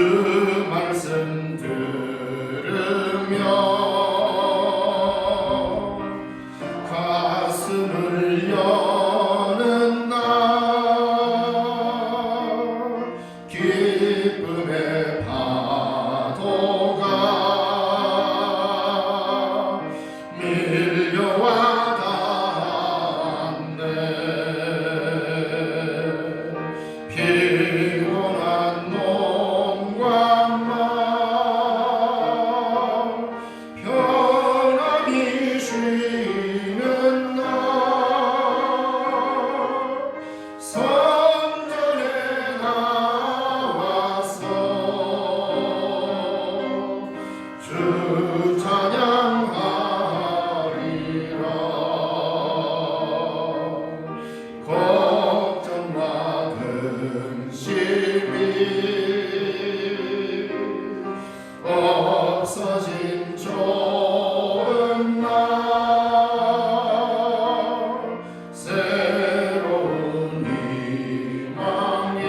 주 말씀 들으며 가슴을 여는 날 기쁨의 파도가 밀려와 닿네. 피곤한 몸과 맘 편안히 쉬는 날 성전에 나와서 주 찬양하리라. 걱정과 근심이 없어진 좋은 날 새로운 희망이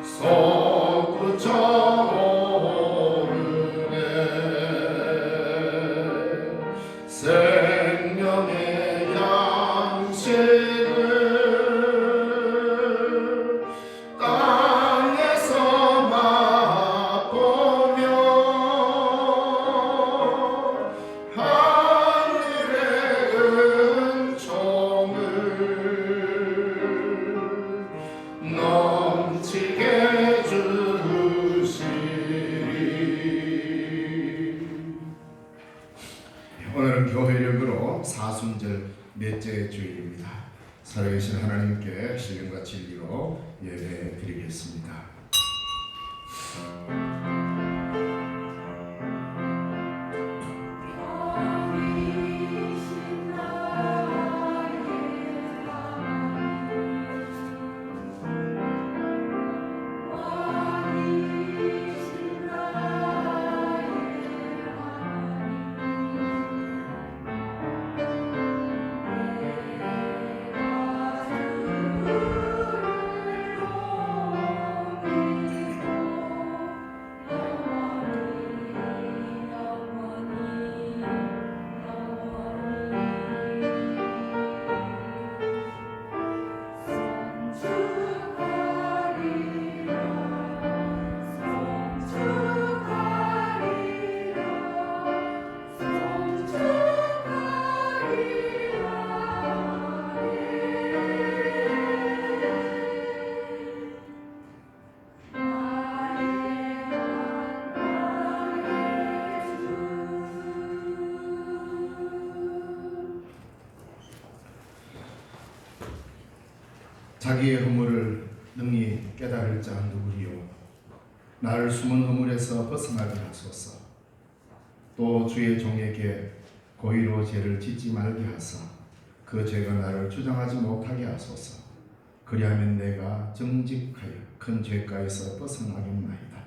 솟구쳐 오르네. 생명의 양식을 땅에서 맛보며 하늘의 은총을 넘치게 주시리. 오늘은 교회력으로 사순절 넷째 주일입니다. 살아계신 하나님께 신령과 진리로 예배 드리겠습니다. 자기의 허물을 능히 깨달을 자 누구리요. 나를 숨은 허물에서 벗어나게 하소서. 또 주의 종에게 고의로 죄를 짓지 말게 하사 그 죄가 나를 주장하지 못하게 하소서. 그리하면 내가 정직하여 큰 죄가에서 벗어나겠나이다.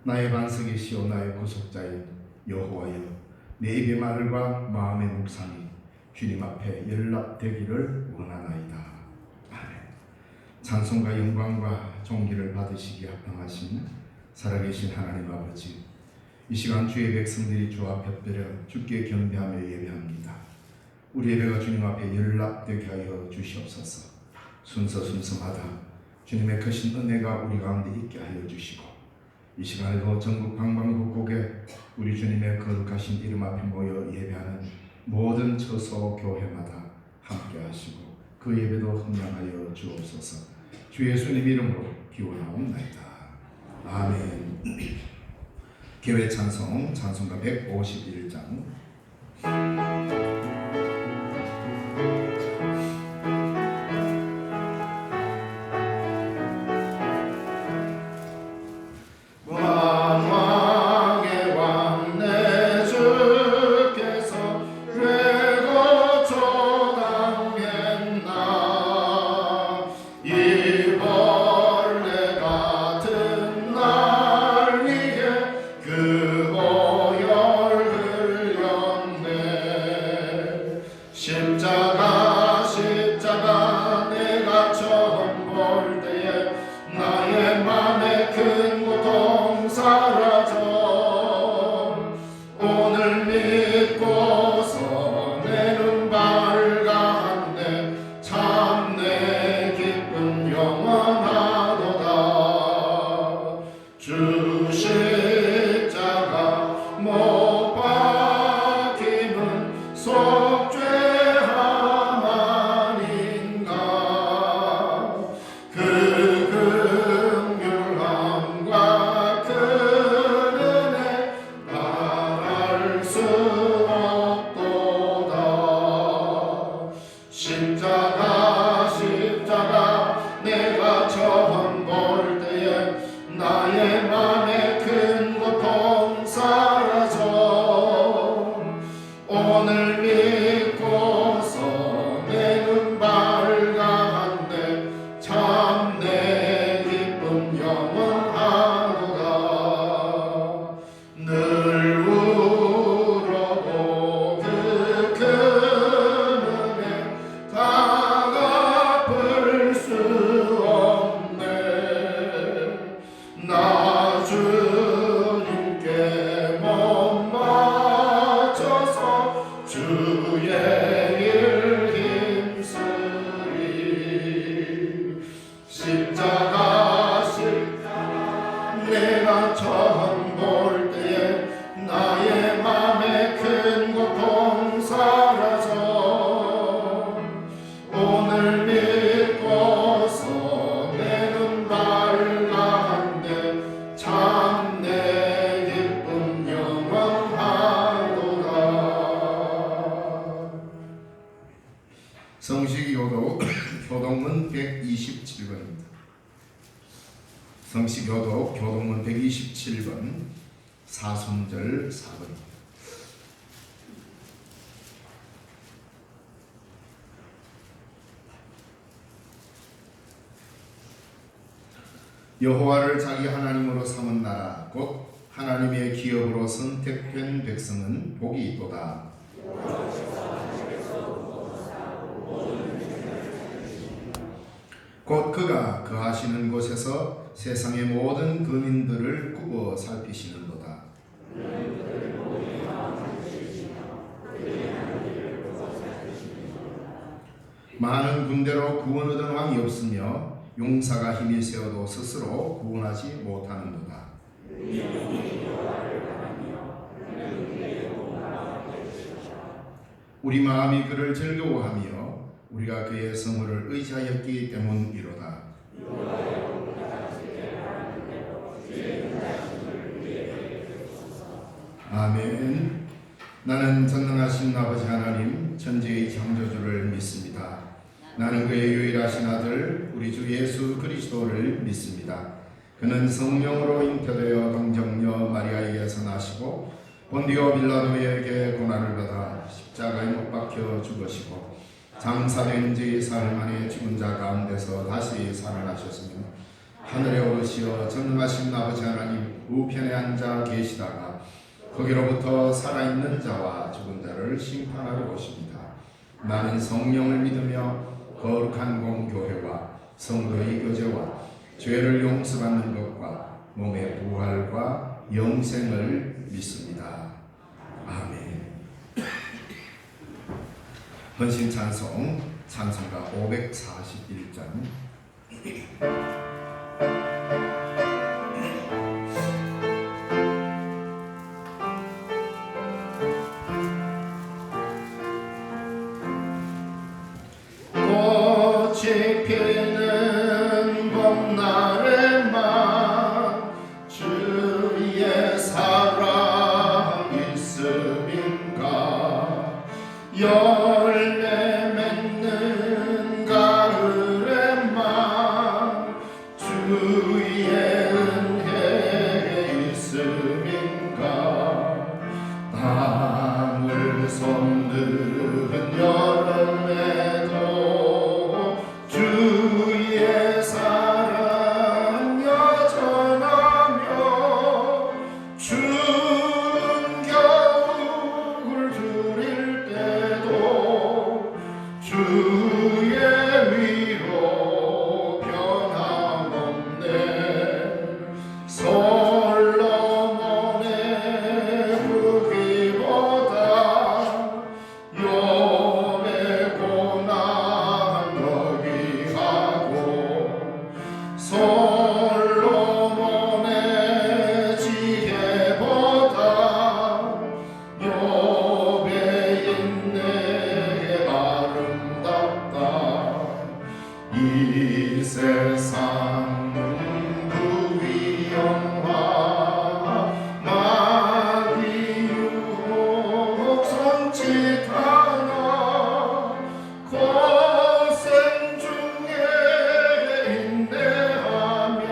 나의 반석이시오 나의 구속자인 여호와여, 내 입의 말과 마음의 묵상이 주님 앞에 연락되기를 원하나이다. 찬송과 영광과 존귀를 받으시기에 합당하신 살아계신 하나님 아버지, 이 시간 주의 백성들이 주 앞에 엎드려 주께 경배하며 예배합니다. 우리 예배가 주님 앞에 연락되게 하여 주시옵소서. 순서마다 주님의 크신 은혜가 우리 가운데 있게 하여 주시고, 이 시간에도 전국 방방곡곡에 우리 주님의 거룩하신 이름 앞에 모여 예배하는 모든 처소 교회마다 함께 하시고 그 예배도 흥량하여 주옵소서. 주 예수님 이름으로 기원하옵나이다. 아멘. 교회 찬송가 151장. 그 오열 흘렸네. 127번입니다. 성시교독 교동문 127번 사순절 4번입니다. 여호와를 자기 하나님으로 삼은 나라 곧 하나님의 기업으로 선택된 백성은 복이 있도다. 곧 그가 거하시는 곳에서 세상의 모든 근인들을 꾸고 살피시는도다. 많은 군대로 구원 얻은 왕이 없으며 용사가 힘이 세어도 스스로 구원하지 못하는도다. 우리 마음이 그를 즐거워하며 우리가 그의 성호를 의지하였기 때문이로다. 아멘. 나는 전능하신 아버지 하나님 천지의 창조주를 믿습니다. 나는 그의 유일하신 아들 우리 주 예수 그리스도를 믿습니다. 그는 성령으로 잉태되어 동정녀 마리아에게서 나시고 본디오 빌라도에게 고난을 받아 십자가에 못 박혀 죽으시고 장사된 지 사흘 만에 죽은 자 가운데서 다시 살아나셨으며 하늘에 오르시어 전능하신 아버지 하나님 우편에 앉아 계시다가 거기로부터 살아있는 자와 죽은 자를 심판하러 오십니다. 나는 성령을 믿으며 거룩한 공교회와 성도의 교제와 죄를 용서받는 것과 몸의 부활과 영생을 믿습니다. 아멘. 헌신 찬송 찬송가 541장. 꽃이 피는 봄날에만 주의 사랑 있음인가 열매 맺는 가을에만 주의 은혜 있음인가 땅을 솟는 여름에도 주의 사랑 여전하며 추운 겨울 줄일 때도 주의 위로 변함없네. 솔로몬의 부귀보다 욥의 고난 더기하고 솔로몬의 지혜보다 욥의 인내 아름답다. 이 세상 부귀영화 마귀 유혹 손짓하나 고생 중에 인내하며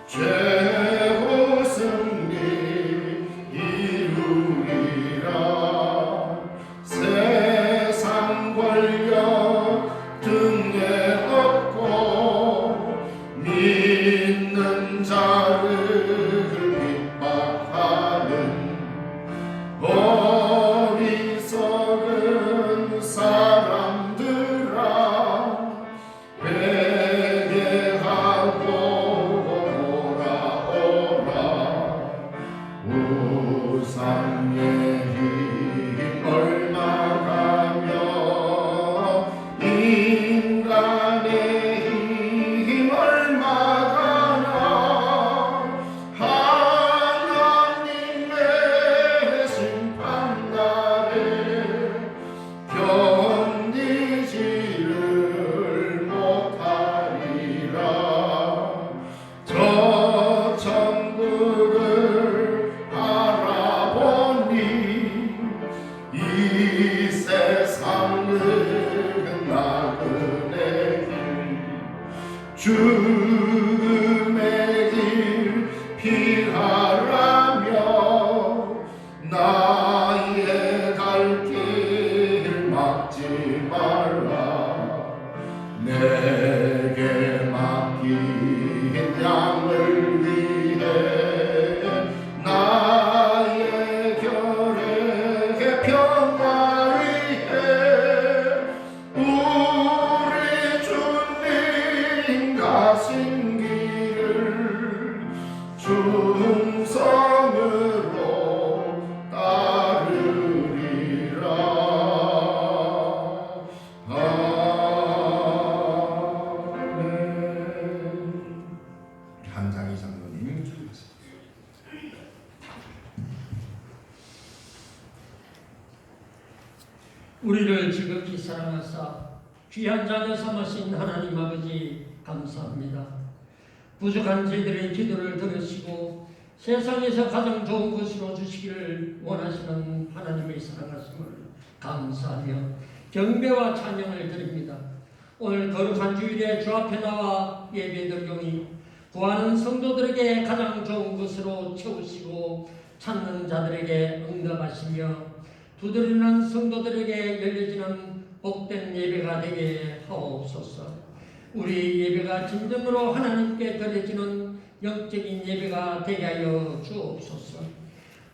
최후 승리 이루리라. 세상 권력 등에 업고 믿는 자를 핍박하는 어리석은 사람들아 회개하고 돌아오라. 우상의 힘 얼마가며 인간의 힘 얼마가나 빈 양을 위해 나의 결의 평화 위해 우리 주님 가신 길을 충성으로 따르리라. 한장희 장로님 기도하십니다. 우리를 지극히 사랑하사 귀한 자녀 삼으신 하나님 아버지 감사합니다. 부족한 저희들의 기도를 들으시고 세상에서 가장 좋은 것으로 주시기를 원하시는 하나님의 사랑하심을 감사하며 경배와 찬양을 드립니다. 오늘 거룩한 주일에 주 앞에 나와 예배드리오니 구하는 성도들에게 가장 좋은 것으로 채우시고 찾는 자들에게 응답하시며 두드리는 성도들에게 열려지는 복된 예배가 되게 하옵소서. 우리 예배가 진정으로 하나님께 드려지는 영적인 예배가 되게 하여 주옵소서.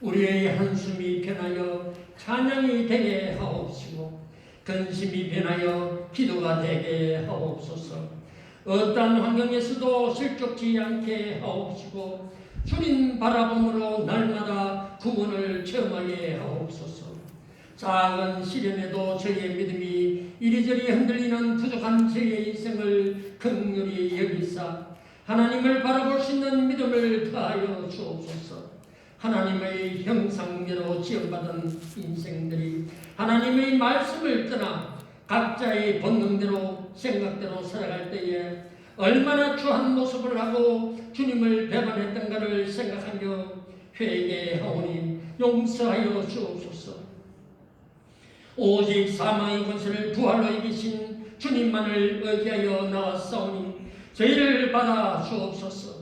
우리의 한숨이 변하여 찬양이 되게 하옵시고 근심이 변하여 기도가 되게 하옵소서. 어떠한 환경에서도 실족지 않게 하옵시고 주님 바라봄으로 날마다 구원을 체험하게 하옵소서. 작은 시련에도 저희의 믿음이 이리저리 흔들리는 부족한 저희의 인생을 긍휼히 여기사 하나님을 바라볼 수 있는 믿음을 더하여 주옵소서. 하나님의 형상대로 지원받은 인생들이 하나님의 말씀을 떠나 각자의 본능대로 생각대로 살아갈 때에 얼마나 추한 모습을 하고 주님을 배반했던가를 생각하며 회개하오니 용서하여 주옵소서. 오직 사망의 권세를 부활로 이기신 주님만을 의지하여 나왔사오니 저희를 받아 주옵소서.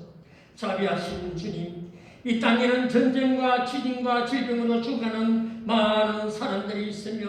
자비하신 주님, 이 땅에는 전쟁과 지진과 질병으로 죽어가는 많은 사람들이 있으며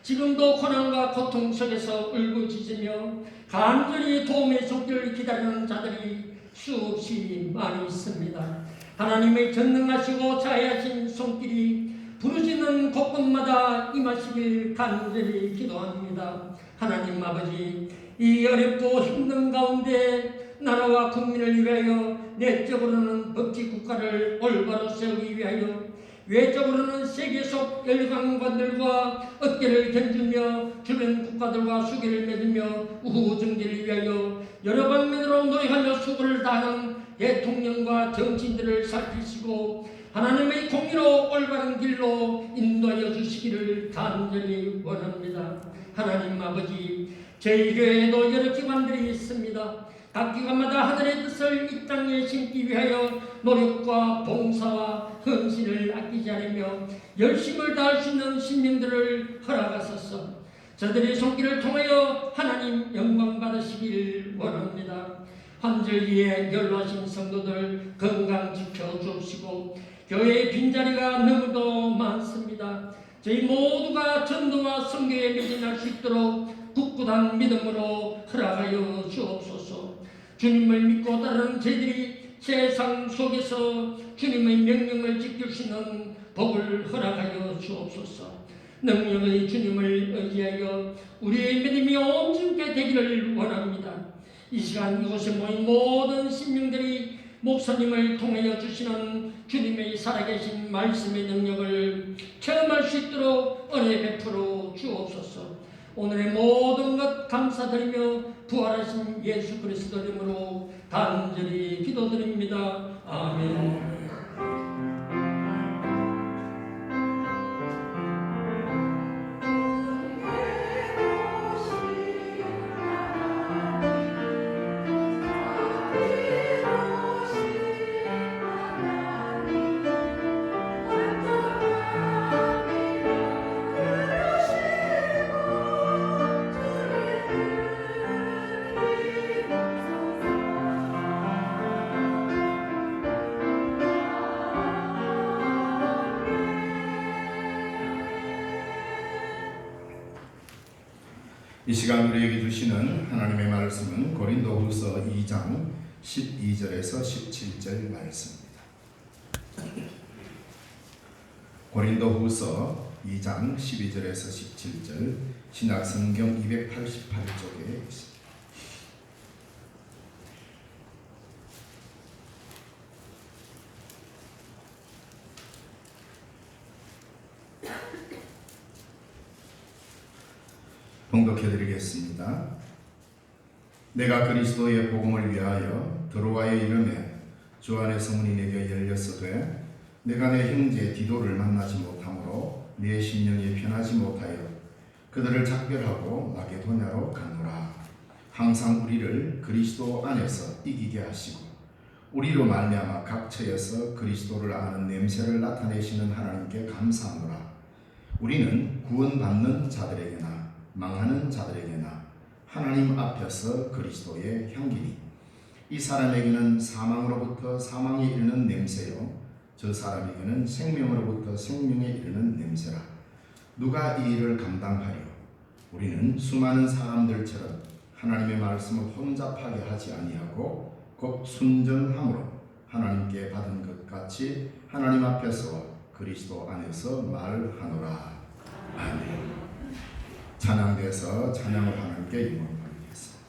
지금도 고난과 고통 속에서 울부짖으며 간절히 도움의 손길을 기다리는 자들이 수없이 많이 있습니다. 하나님의 전능하시고 자애하신 손길이 부르짖는 곳곳마다 임하시길 간절히 기도합니다. 하나님 아버지, 이 어렵고 힘든 가운데 나라와 국민을 위하여 내적으로는 법치 국가를 올바로 세우기 위하여 외적으로는 세계 속 열강관들과 어깨를 견주며 주변 국가들과 수교를 맺으며 우후 정제를 위하여 여러 방면으로 노력하며 수고를 다하는 대통령과 정치인들을 살피시고 하나님의 공의로 올바른 길로 인도하여 주시기를 간절히 원합니다. 하나님 아버지, 저희 교회에도 여러 기관들이 있습니다. 각 기관마다 하늘의 뜻을 이 땅에 심기 위하여 노력과 봉사와 헌신을 아끼지 않으며 열심을 다할 수 있는 신명들을 허락하소서. 저들의 손길을 통하여 하나님 영광 받으시길 원합니다. 환절기에 연로하신 성도들 건강 지켜주시고 교회의 빈자리가 너무도 많습니다. 저희 모두가 전도와 선교에 매진할 수 있도록 굳건한 믿음으로 허락하여 주옵소서. 주님을 믿고 따르는 저희들이 세상 속에서 주님의 명령을 지킬 수 있는 복을 허락하여 주옵소서. 능력의 주님을 의지하여 우리의 믿음이 온전케 되기를 원합니다. 이 시간 이곳에 모인 모든 신명들이 목사님을 통하여 주시는 주님의 살아계신 말씀의 능력을 체험할 수 있도록 은혜 베풀어 주옵소서. 오늘의 모든 것 감사드리며 부활하신 예수 그리스도 이름으로 간절히 기도드립니다. 아멘. 이 시간 우리에게 주시는 하나님의 말씀은 고린도후서 2장 12절에서 17절 말씀입니다. 고린도후서 2장 12절에서 17절 신약성경 288쪽에 있습니다. 봉독해드리겠습니다. 내가 그리스도의 복음을 위하여 드로아에 이르매 주 안에서 문이 내게 열렸으되 내가 내 형제 디도를 만나지 못하므로 내 심령이 편하지 못하여 그들을 작별하고 마게도냐로 갔노라. 항상 우리를 그리스도 안에서 이기게 하시고 우리로 말미암아 각 처에서 그리스도를 아는 냄새를 나타내시는 하나님께 감사하노라. 우리는 구원받는 자들에게나 망하는 자들에게나 하나님 앞에서 그리스도의 향기니 이 사람에게는 사망으로부터 사망에 이르는 냄새요 저 사람에게는 생명으로부터 생명에 이르는 냄새라. 누가 이 일을 감당하리요? 우리는 수많은 사람들처럼 하나님의 말씀을 혼잡하게 하지 아니하고 곧 순전함으로 하나님께 받은 것 같이 하나님 앞에서 그리스도 안에서 말하노라. 아멘. 찬양돼서 찬양을 하나님께 영광 돌리겠습니다.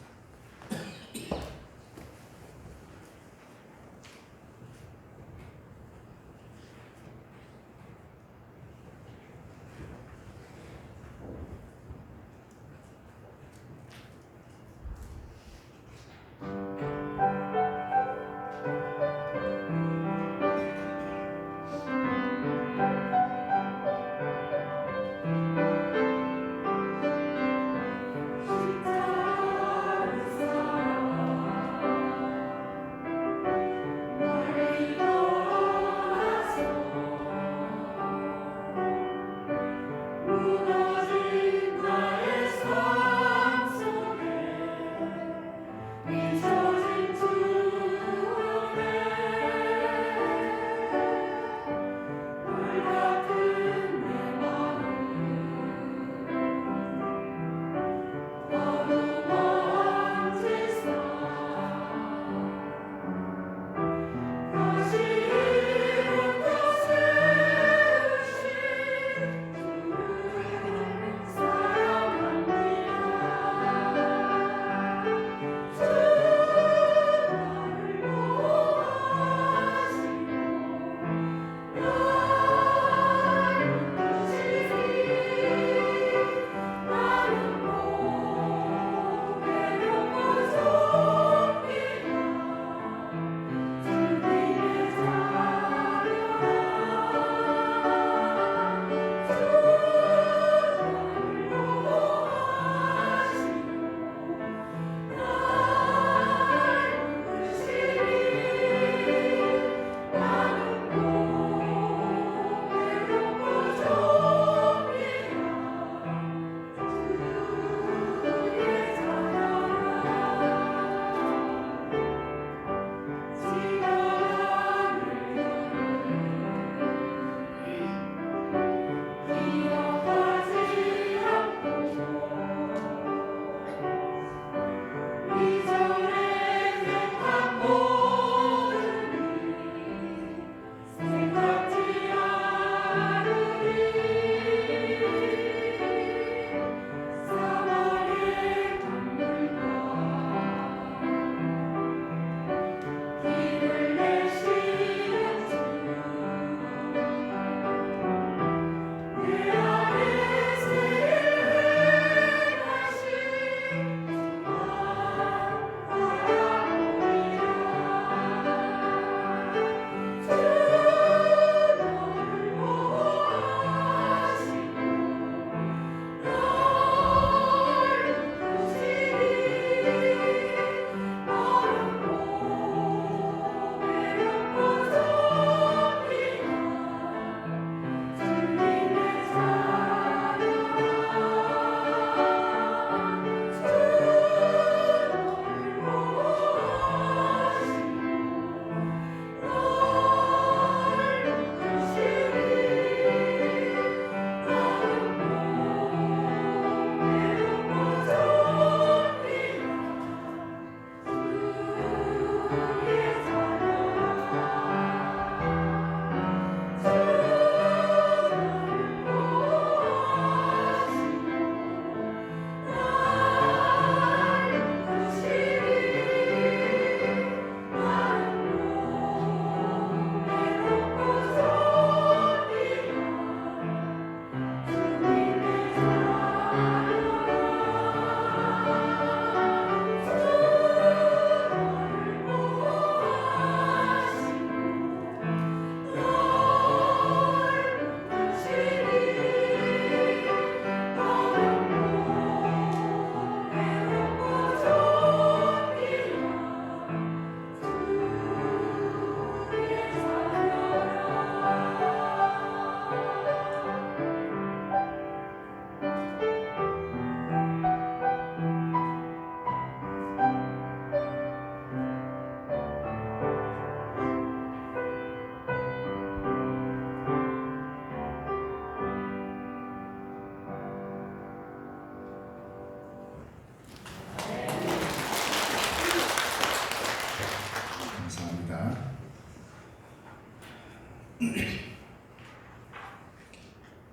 십자가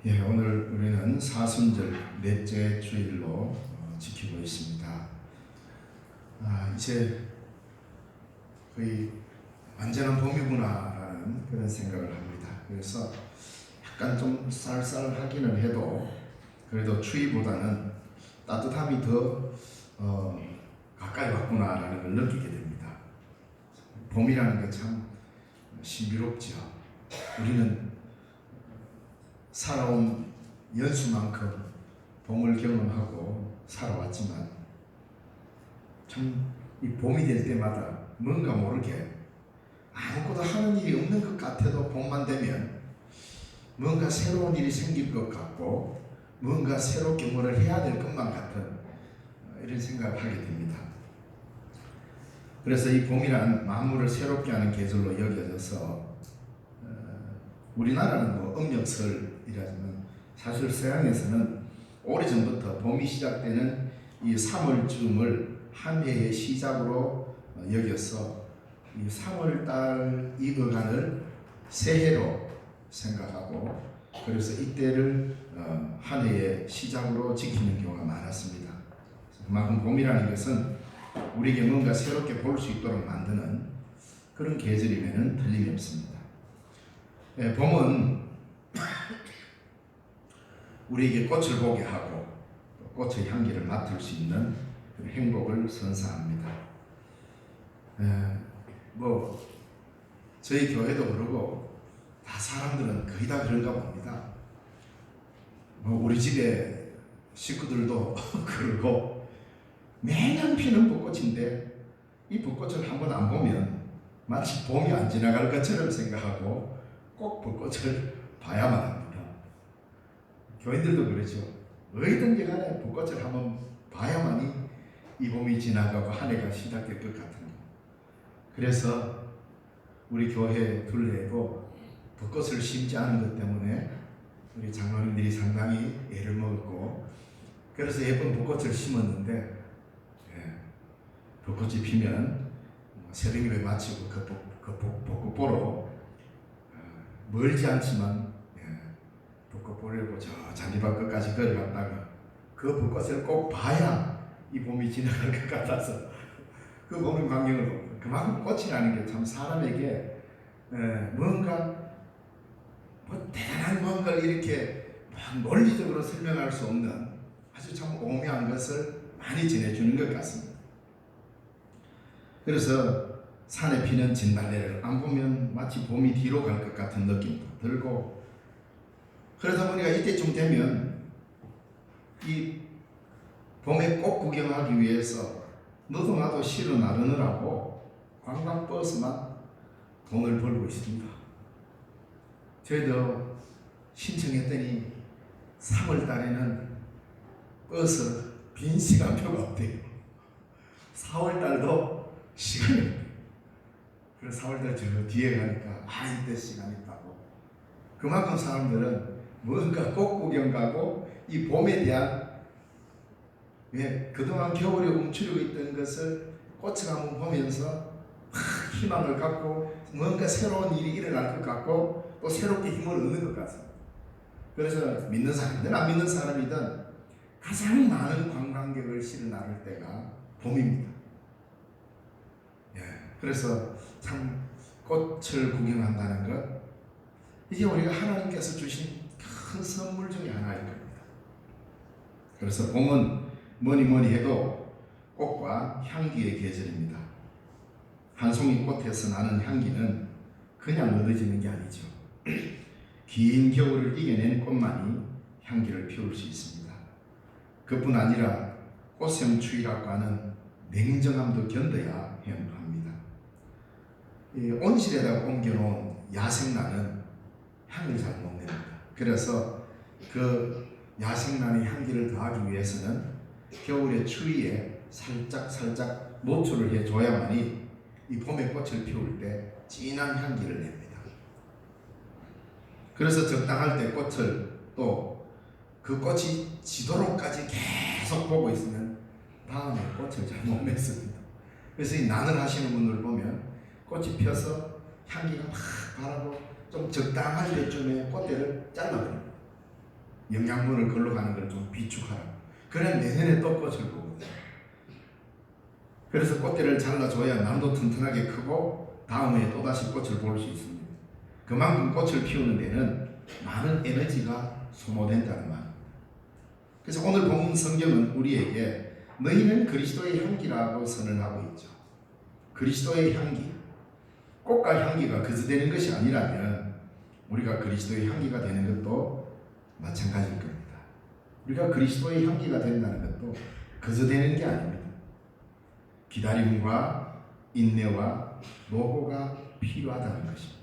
예, 오늘 우리는 사순절 넷째 주일로 지키고 있습니다. 이제 거의 완전한 봄이구나라는 그런 생각을 합니다. 그래서 약간 좀 쌀쌀하기는 해도 그래도 추위보다는 따뜻함이 더 가까이 왔구나라는 걸 느끼게 됩니다. 봄이라는 게 참 신비롭죠. 우리는 살아온 연수만큼 봄을 경험하고 살아왔지만 참 이 봄이 될 때마다 뭔가 모르게 아무것도 하는 일이 없는 것 같아도 봄만 되면 뭔가 새로운 일이 생길 것 같고 뭔가 새롭게 뭐를 해야 될 것만 같은 이런 생각을 하게 됩니다. 그래서 이 봄이란 만물을 새롭게 하는 계절로 여겨져서 우리나라는 뭐 음력설이라지만 사실 서양에서는 오래전부터 봄이 시작되는 이 3월쯤을 한 해의 시작으로 여겨서 이 3월달 이 어간을 새해로 생각하고 그래서 이때를 한 해의 시작으로 지키는 경우가 많았습니다. 그만큼 봄이라는 것은 우리에게 뭔가 새롭게 볼 수 있도록 만드는 그런 계절임에는 틀림이 없습니다. 봄은 우리에게 꽃을 보게 하고 꽃의 향기를 맡을 수 있는 행복을 선사합니다. 뭐 저희 교회도 그러고 다 사람들은 거의 다 그런가 봅니다. 뭐 우리 집에 식구들도 그러고 매년 피는 벚꽃인데 이 벚꽃을 한번 안 보면 마치 봄이 안 지나갈 것처럼 생각하고 꼭 벚꽃을 봐야만 합니다. 교인들도 그렇죠. 어디든지 간에 벚꽃을 한번 봐야만이 이 봄이 지나가고 한 해가 시작될 것 같은 거. 그래서 우리 교회 둘레에도 벚꽃을 심지 않은 것 때문에 우리 장로님들이 상당히 애를 먹었고 그래서 예쁜 벚꽃을 심었는데 벚꽃이 피면 새벽 예배 마치고 그 벚꽃 보러 멀지 않지만 벚꽃 보려고 저 잔디밭 끝까지 걸어갔다가 그 벚꽃을 꼭 봐야 이 봄이 지나갈 것 같아서 그 보는 광경을 그만큼 꽃이라는 게 참 사람에게 뭔가 뭐 대단한 뭔가를 이렇게 막 논리적으로 설명할 수 없는 아주 참 오묘한 것을 많이 전해주는 것 같습니다. 그래서 산에 피는 진달래를 안 보면 마치 봄이 뒤로 갈 것 같은 느낌도 들고 그러다 보니까 이때쯤 되면 이 봄에 꽃 구경하기 위해서 너도 나도 실어 나르느라고 관광버스만 돈을 벌고 있습니다. 저희도 신청했더니 3월 달에는 버스 빈 시간표가 없대요. 4월 달도 시간이 없대요. 그래서 4월 달 저 뒤에 가니까 이때 시간이 있다고. 그만큼 사람들은 뭔가 꽃 구경 가고 이 봄에 대한 그동안 겨울에 움츠리고 있던 것을 꽃을 한번 보면서 희망을 갖고 뭔가 새로운 일이 일어날 것 같고 또 새롭게 힘을 얻는 것 같습니다. 그래서 믿는 사람이든 안 믿는 사람이든 가장 많은 관광객을 실어 나를 때가 봄입니다. 그래서 참 꽃을 구경한다는 것 이게 우리가 하나님께서 주신 큰 선물 중에 하나일 겁니다. 그래서 봄은 뭐니 해도 꽃과 향기의 계절입니다. 한 송이 꽃에서 나는 향기는 그냥 얻어지는 게 아니죠. 긴 겨울을 이겨낸 꽃만이 향기를 피울 수 있습니다. 그뿐 아니라 꽃샘 추위라고 하는 냉정함도 견뎌야 합니다. 온실에다가 옮겨놓은 야생나는 향을 잘 못 냅니다. 그래서 그 야생나의 향기를 더하기 위해서는 겨울의 추위에 살짝 노출을 해줘야만이 이 봄의 꽃을 피울 때 진한 향기를 냅니다. 그래서 적당할 때 꽃을 또 그 꽃이 지도록까지 계속 보고 있으면 다음에 꽃을 잘 못 맺습니다. 그래서 이 난을 하시는 분들 보면 꽃이 펴서 향기가 막 바라고 좀 적당할 때쯤에 꽃대를 잘라버려요. 영양분을 걸러 가는 걸 좀 비축하라. 그래 내년에 또 꽃을 보거든요. 그래서 꽃대를 잘라줘야 나무도 튼튼하게 크고 다음에 또다시 꽃을 볼 수 있습니다. 그만큼 꽃을 피우는 데는 많은 에너지가 소모된다는 말입니다. 그래서 오늘 본문 성경은 우리에게 너희는 그리스도의 향기라고 선언하고 있죠. 그리스도의 향기. 꽃과 향기가 거저되는 것이 아니라면 우리가 그리스도의 향기가 되는 것도 마찬가지일 겁니다. 우리가 그리스도의 향기가 된다는 것도 거저되는 게 아닙니다. 기다림과 인내와 노고가 필요하다는 것입니다.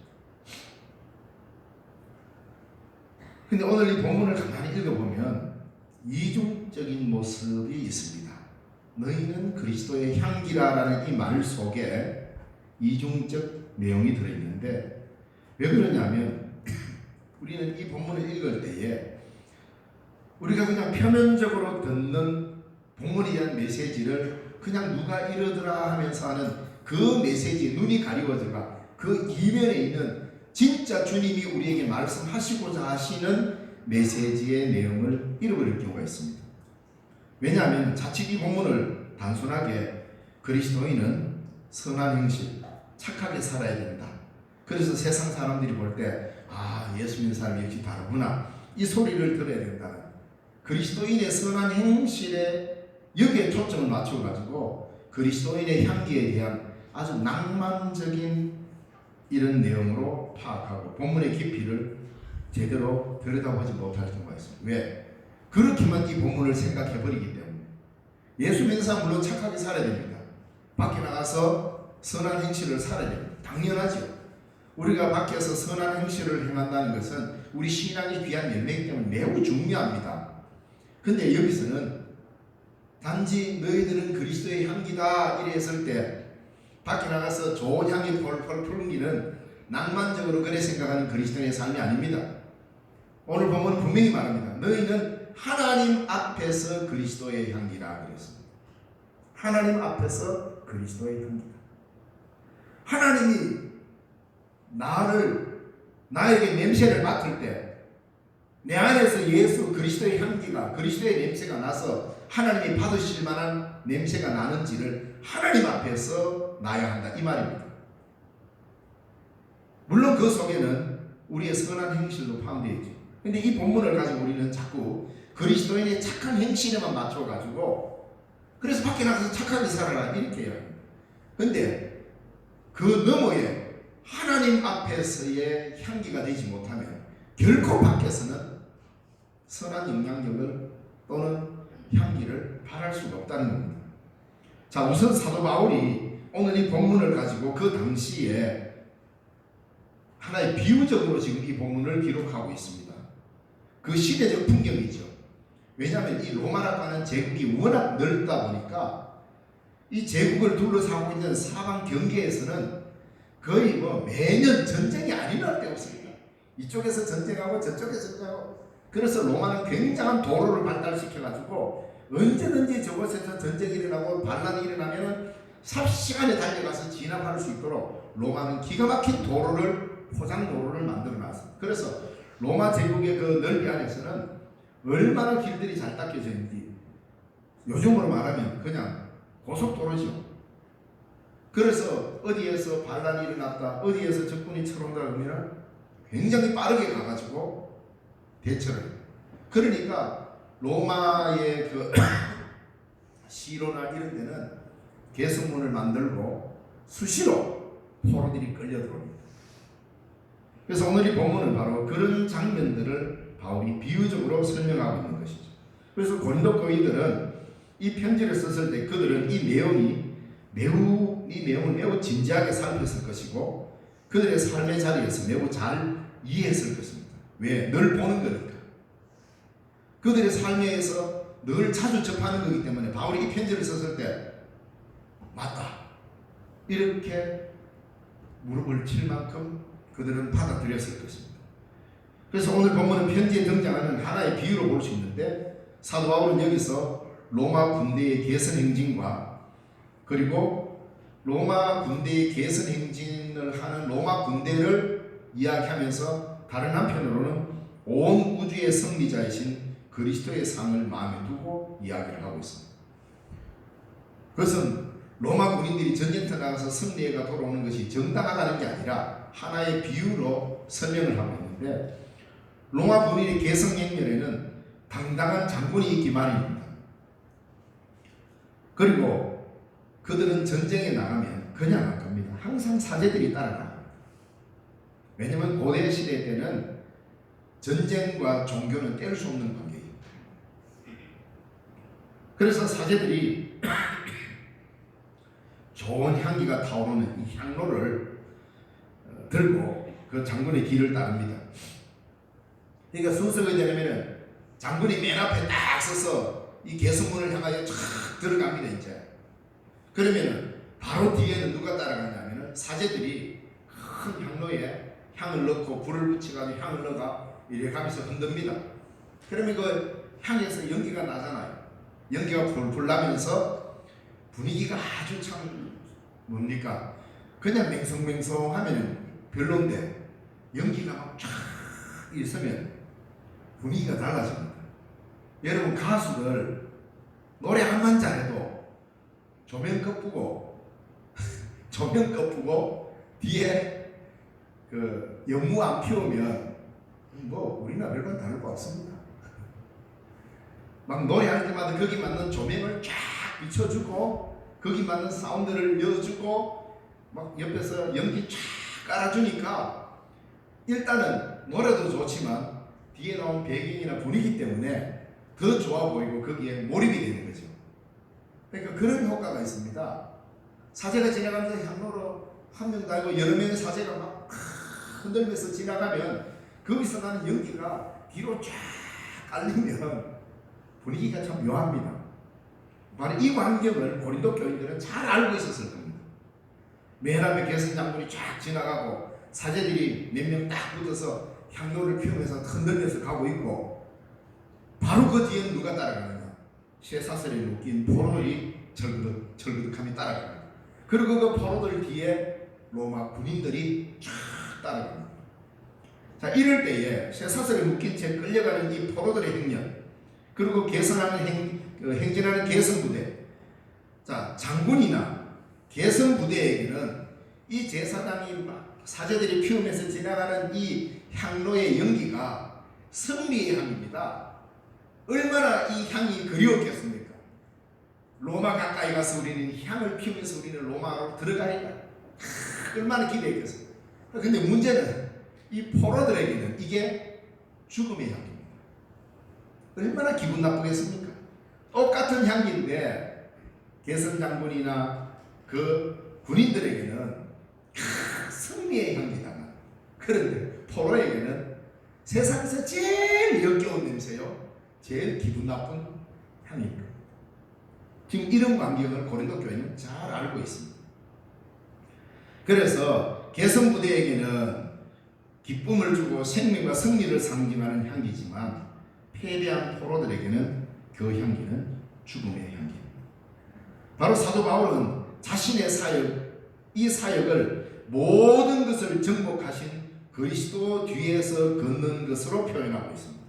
근데 오늘 이 본문을 가만히 읽어보면 이중적인 모습이 있습니다. 너희는 그리스도의 향기라라는 이 말 속에 이중적 내용이 들어있는데 왜 그러냐면 우리는 이 본문을 읽을 때에 우리가 그냥 표면적으로 듣는 본문에 대한 메시지를 그냥 누가 이러더라 하면서 하는 그 메시지 눈이 가리워져가 그 이면에 있는 진짜 주님이 우리에게 말씀하시고자 하시는 메시지의 내용을 잃어버릴 경우가 있습니다. 왜냐하면 자칫 이 본문을 단순하게 그리스도인은 선한 행실, 착하게 살아야 된다. 그래서 세상 사람들이 볼 때 예수 믿는 사람이 역시 다르구나 이 소리를 들어야 된다는 그리스도인의 선한 행실에 여기에 초점을 맞춰가지고 그리스도인의 향기에 대한 아주 낭만적인 이런 내용으로 파악하고 본문의 깊이를 제대로 들여다보지 못할 경우가 있습니다. 왜? 그렇게만 이 본문을 생각해버리기 때문에 예수 믿는 사람 물론 착하게 살아야 됩니다. 밖에 나가서 선한 행실을 살아야 됩니다. 당연하죠. 우리가 밖에서 선한 행실을 행한다는 것은 우리 신앙이 귀한 열매이기 때문에 매우 중요합니다. 근데 여기서는 단지 너희들은 그리스도의 향기다 이래 했을 때 밖에 나가서 좋은 향이 펄펄 풍기는 낭만적으로 그래 생각하는 그리스도인의 삶이 아닙니다. 오늘 보면 분명히 말합니다. 너희는 하나님 앞에서 그리스도의 향기라 그랬습니다. 하나님 앞에서 그리스도의 향기다. 하나님이 나에게 냄새를 맡을 때 내 안에서 예수 그리스도의 향기가 그리스도의 냄새가 나서 하나님이 받으실 만한 냄새가 나는지를 하나님 앞에서 나야 한다 이 말입니다. 물론 그 속에는 우리의 선한 행실도 포함되어 있죠. 근데 이 본문을 가지고 우리는 자꾸 그리스도인의 착한 행실에만 맞춰가지고 그래서 밖에 나가서 착하게 살아라 이렇게 해요. 근데 그 너머에 하나님 앞에서의 향기가 되지 못하면 결코 밖에서는 선한 영향력을 또는 향기를 발할 수가 없다는 겁니다. 자, 우선 사도 바울이 오늘 이 본문을 가지고 그 당시에 하나의 비유적으로 지금 이 본문을 기록하고 있습니다. 그 시대적 풍경이죠. 왜냐하면 이 로마라고 하는 제국이 워낙 넓다 보니까 이 제국을 둘러싸고 있는 사방 경계에서는 거의 매년 전쟁이 안 일어날 데 없습니다. 이쪽에서 전쟁하고 저쪽에서 전쟁하고 그래서 로마는 굉장한 도로를 발달시켜가지고 언제든지 저곳에서 전쟁이 일어나고 반란이 일어나면 삽시간에 달려가서 진압할 수 있도록 로마는 기가 막힌 포장 도로를 만들어 놨습니다. 그래서 로마 제국의 그 넓이 안에서는 얼마나 길들이 잘 닦여져 있는지 요즘으로 말하면 그냥 고속도로죠. 그래서 어디에서 반란이 일어났다 어디에서 적군이 쳐온다 그러면 굉장히 빠르게 가가지고 대처를 해요. 그러니까 로마의 그 시로나 이런 데는 개성문을 만들고 수시로 포로들이 끌려 들어옵니다. 그래서 오늘 이 본문은 바로 그런 장면들을 바울이 비유적으로 설명하고 있는 것이죠. 그래서 고린도 교인들은 이 편지를 썼을 때 그들은 이 내용을 매우 진지하게 살폈을 것이고 그들의 삶의 자리에서 매우 잘 이해했을 것입니다. 왜? 늘 보는 거니까. 그들의 삶에서 늘 자주 접하는 거기 때문에 바울이 이 편지를 썼을 때 맞다 이렇게 무릎을 칠 만큼 그들은 받아들였을 것입니다. 그래서 오늘 본문은 편지에 등장하는 하나의 비유로 볼 수 있는데 사도 바울은 여기서 로마 군대의 개선 행진과 그리고 로마 군대의 개선 행진을 하는 로마 군대를 이야기하면서 다른 한편으로는 온 우주의 승리자이신 그리스도의 상을 마음에 두고 이야기를 하고 있습니다. 그것은 로마 군인들이 전쟁터 나가서 승리해가 돌아오는 것이 정당하다는 게 아니라 하나의 비유로 설명을 하고 있는데, 로마 군인의 개성행렬에는 당당한 장군이 있기 마련입니다. 그리고 그들은 전쟁에 나가면 그냥 안 갑니다. 항상 사제들이 따라갑니다. 왜냐하면 고대 시대 때는 전쟁과 종교는 뗄 수 없는 관계입니다. 그래서 사제들이 좋은 향기가 타오르는 이 향로를 들고 그 장군의 길을 따릅니다. 그러니까 순서가 되려면 장군이 맨 앞에 딱 서서 이 개성문을 향하여 쫙 들어갑니다. 이제 그러면은 바로 뒤에는 누가 따라가냐면은 사제들이 큰 향로에 향을 넣고 불을 붙여가지고 향을 넣어가 이렇게 가면서 흔듭니다. 그러면 그 향에서 연기가 나잖아요. 연기가 풀풀 나면서 분위기가 아주 참 뭡니까? 그냥 맹성맹성하면 별론데 연기가 막 쫙 있으면 분위기가 달라집니다. 여러분, 가수들 노래 한번 잘해도 조명 끄고 조명 끄고 뒤에 그 연무 안 피우면 뭐 우리나 별반 다를 거 없습니다. 막 노래할 때마다 거기 맞는 조명을 쫙 비춰주고 거기 맞는 사운드를 넣어주고 막 옆에서 연기 쫙 깔아주니까 일단은 노래도 좋지만 뒤에 나온 배경이나 분위기 때문에 더 좋아 보이고 거기에 몰입이 되는 거죠. 그러니까 그런 효과가 있습니다. 사제가 지나가면서 향로로 한 명 달고 여러 명의 사제가 막 흔들면서 지나가면 거기서 나는 연기가 뒤로 쫙 깔리면 분위기가 참 묘합니다. 바로 이 광경을 고린도 교인들은 잘 알고 있었을 겁니다. 맨 앞에 개선 장군이 쫙 지나가고 사제들이 몇 명 딱 붙어서 향로를 피우면서 흔들면서 가고 있고, 바로 그 뒤에는 누가 따라가느냐? 쇠사슬에 묶인 포로들이 절그덕함이 따라갑니다. 그리고 그 포로들 뒤에 로마 군인들이 쫙 따라갑니다. 자, 이럴 때에 쇠사슬에 묶인 채 끌려가는 이 포로들의 행렬, 그리고 행진하는 개성부대, 자, 장군이나 개성부대에게는 이 제사장이 사제들이 피우면서 지나가는 이 향로의 연기가 승리의 향입니다. 얼마나 이 향이 그리웠겠습니까? 로마 가까이 가서 우리는 향을 피우면서 우리는 로마로 들어가리라. 얼마나 기대했겠습니까? 근데 문제는 이 포로들에게는 이게 죽음의 향입니다. 얼마나 기분 나쁘겠습니까? 똑같은 향기인데 개선 장군이나 그 군인들에게는 승리의 향기다. 그런데 포로에게는 세상에서 제일 역겨운 냄새요, 제일 기분 나쁜 향입니다. 지금 이런 광경을 고린도 교회는 잘 알고 있습니다. 그래서 개성부대에게는 기쁨을 주고 생명과 승리를 상징하는 향기지만 패배한 포로들에게는 그 향기는 죽음의 향기입니다. 바로 사도 바울은 자신의 사역, 이 사역을 모든 것을 정복하신 그리스도 뒤에서 걷는 것으로 표현하고 있습니다.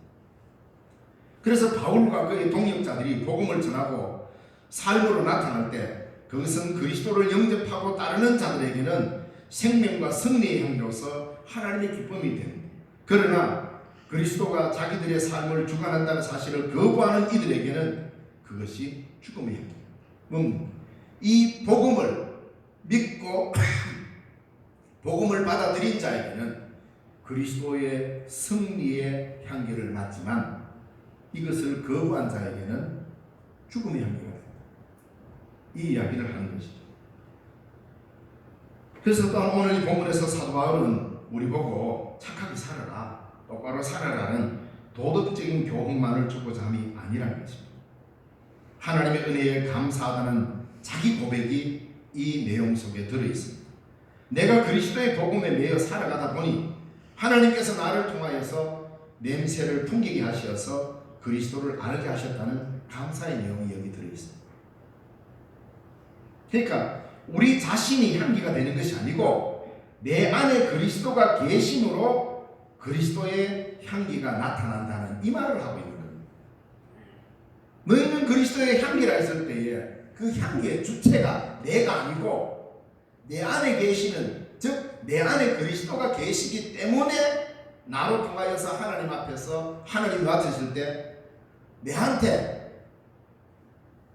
그래서 바울과 그의 동역자들이 복음을 전하고 삶으로 나타날 때 그것은 그리스도를 영접하고 따르는 자들에게는 생명과 승리의 향기로서 하나님의 기쁨이 됩니다. 그러나 그리스도가 자기들의 삶을 주관한다는 사실을 거부하는 이들에게는 그것이 죽음의 향기입니다. 이 복음을 믿고 복음을 받아들인 자에게는 그리스도의 승리의 향기를 맡지만 이것을 거부한 자에게는 죽음의 향기가 됩니다. 이 이야기를 하는 것이죠. 그래서 또 오늘 이 본문에서 사도 바울은 우리 보고 착하게 살아라, 똑바로 살아라는 도덕적인 교훈만을 주고자 함이 아니라는 것입니다. 하나님의 은혜에 감사하다는 자기 고백이 이 내용 속에 들어있습니다. 내가 그리스도의 복음에 매여 살아가다 보니 하나님께서 나를 통하여서 냄새를 풍기게 하셔서 그리스도를 알게 하셨다는 감사의 내용이 여기 들어있습니다. 그러니까 우리 자신이 향기가 되는 것이 아니고 내 안에 그리스도가 계심으로 그리스도의 향기가 나타난다는 이 말을 하고 있는 겁니다. 너희는 그리스도의 향기라 했을 때에 그 향기의 주체가 내가 아니고 내 안에 계시는, 즉 내 안에 그리스도가 계시기 때문에 나로 통하여서 하나님 앞에서 하나님 맡으실 때 내한테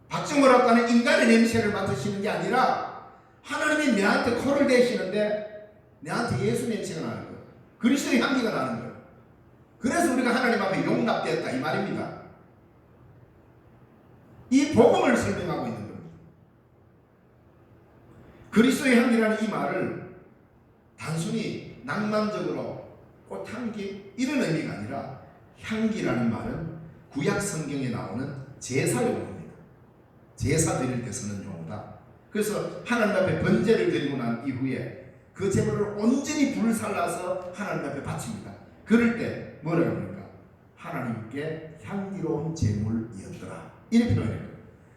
박정호라고 하는 인간의 냄새를 맡으시는 게 아니라 하나님이 내한테 코를 대시는데 내한테 예수 냄새가 나는 거예요. 그리스도의 향기가 나는 거예요. 그래서 우리가 하나님 앞에 용납되었다 이 말입니다. 이 복음을 설명하고 있는 겁니다. 그리스도의 향기라는 이 말을 단순히 낭만적으로 꽃향기 이런 의미가 아니라 향기라는 말은 구약 성경에 나오는 제사 용어입니다. 제사 드릴 때 쓰는 용어다. 그래서 하나님 앞에 번제를 드리고 난 이후에 그 제물을 온전히 불살라서 하나님 앞에 바칩니다. 그럴 때 뭐라고 합니까? 하나님께 향기로운 제물이었더라 이렇게 표현해요.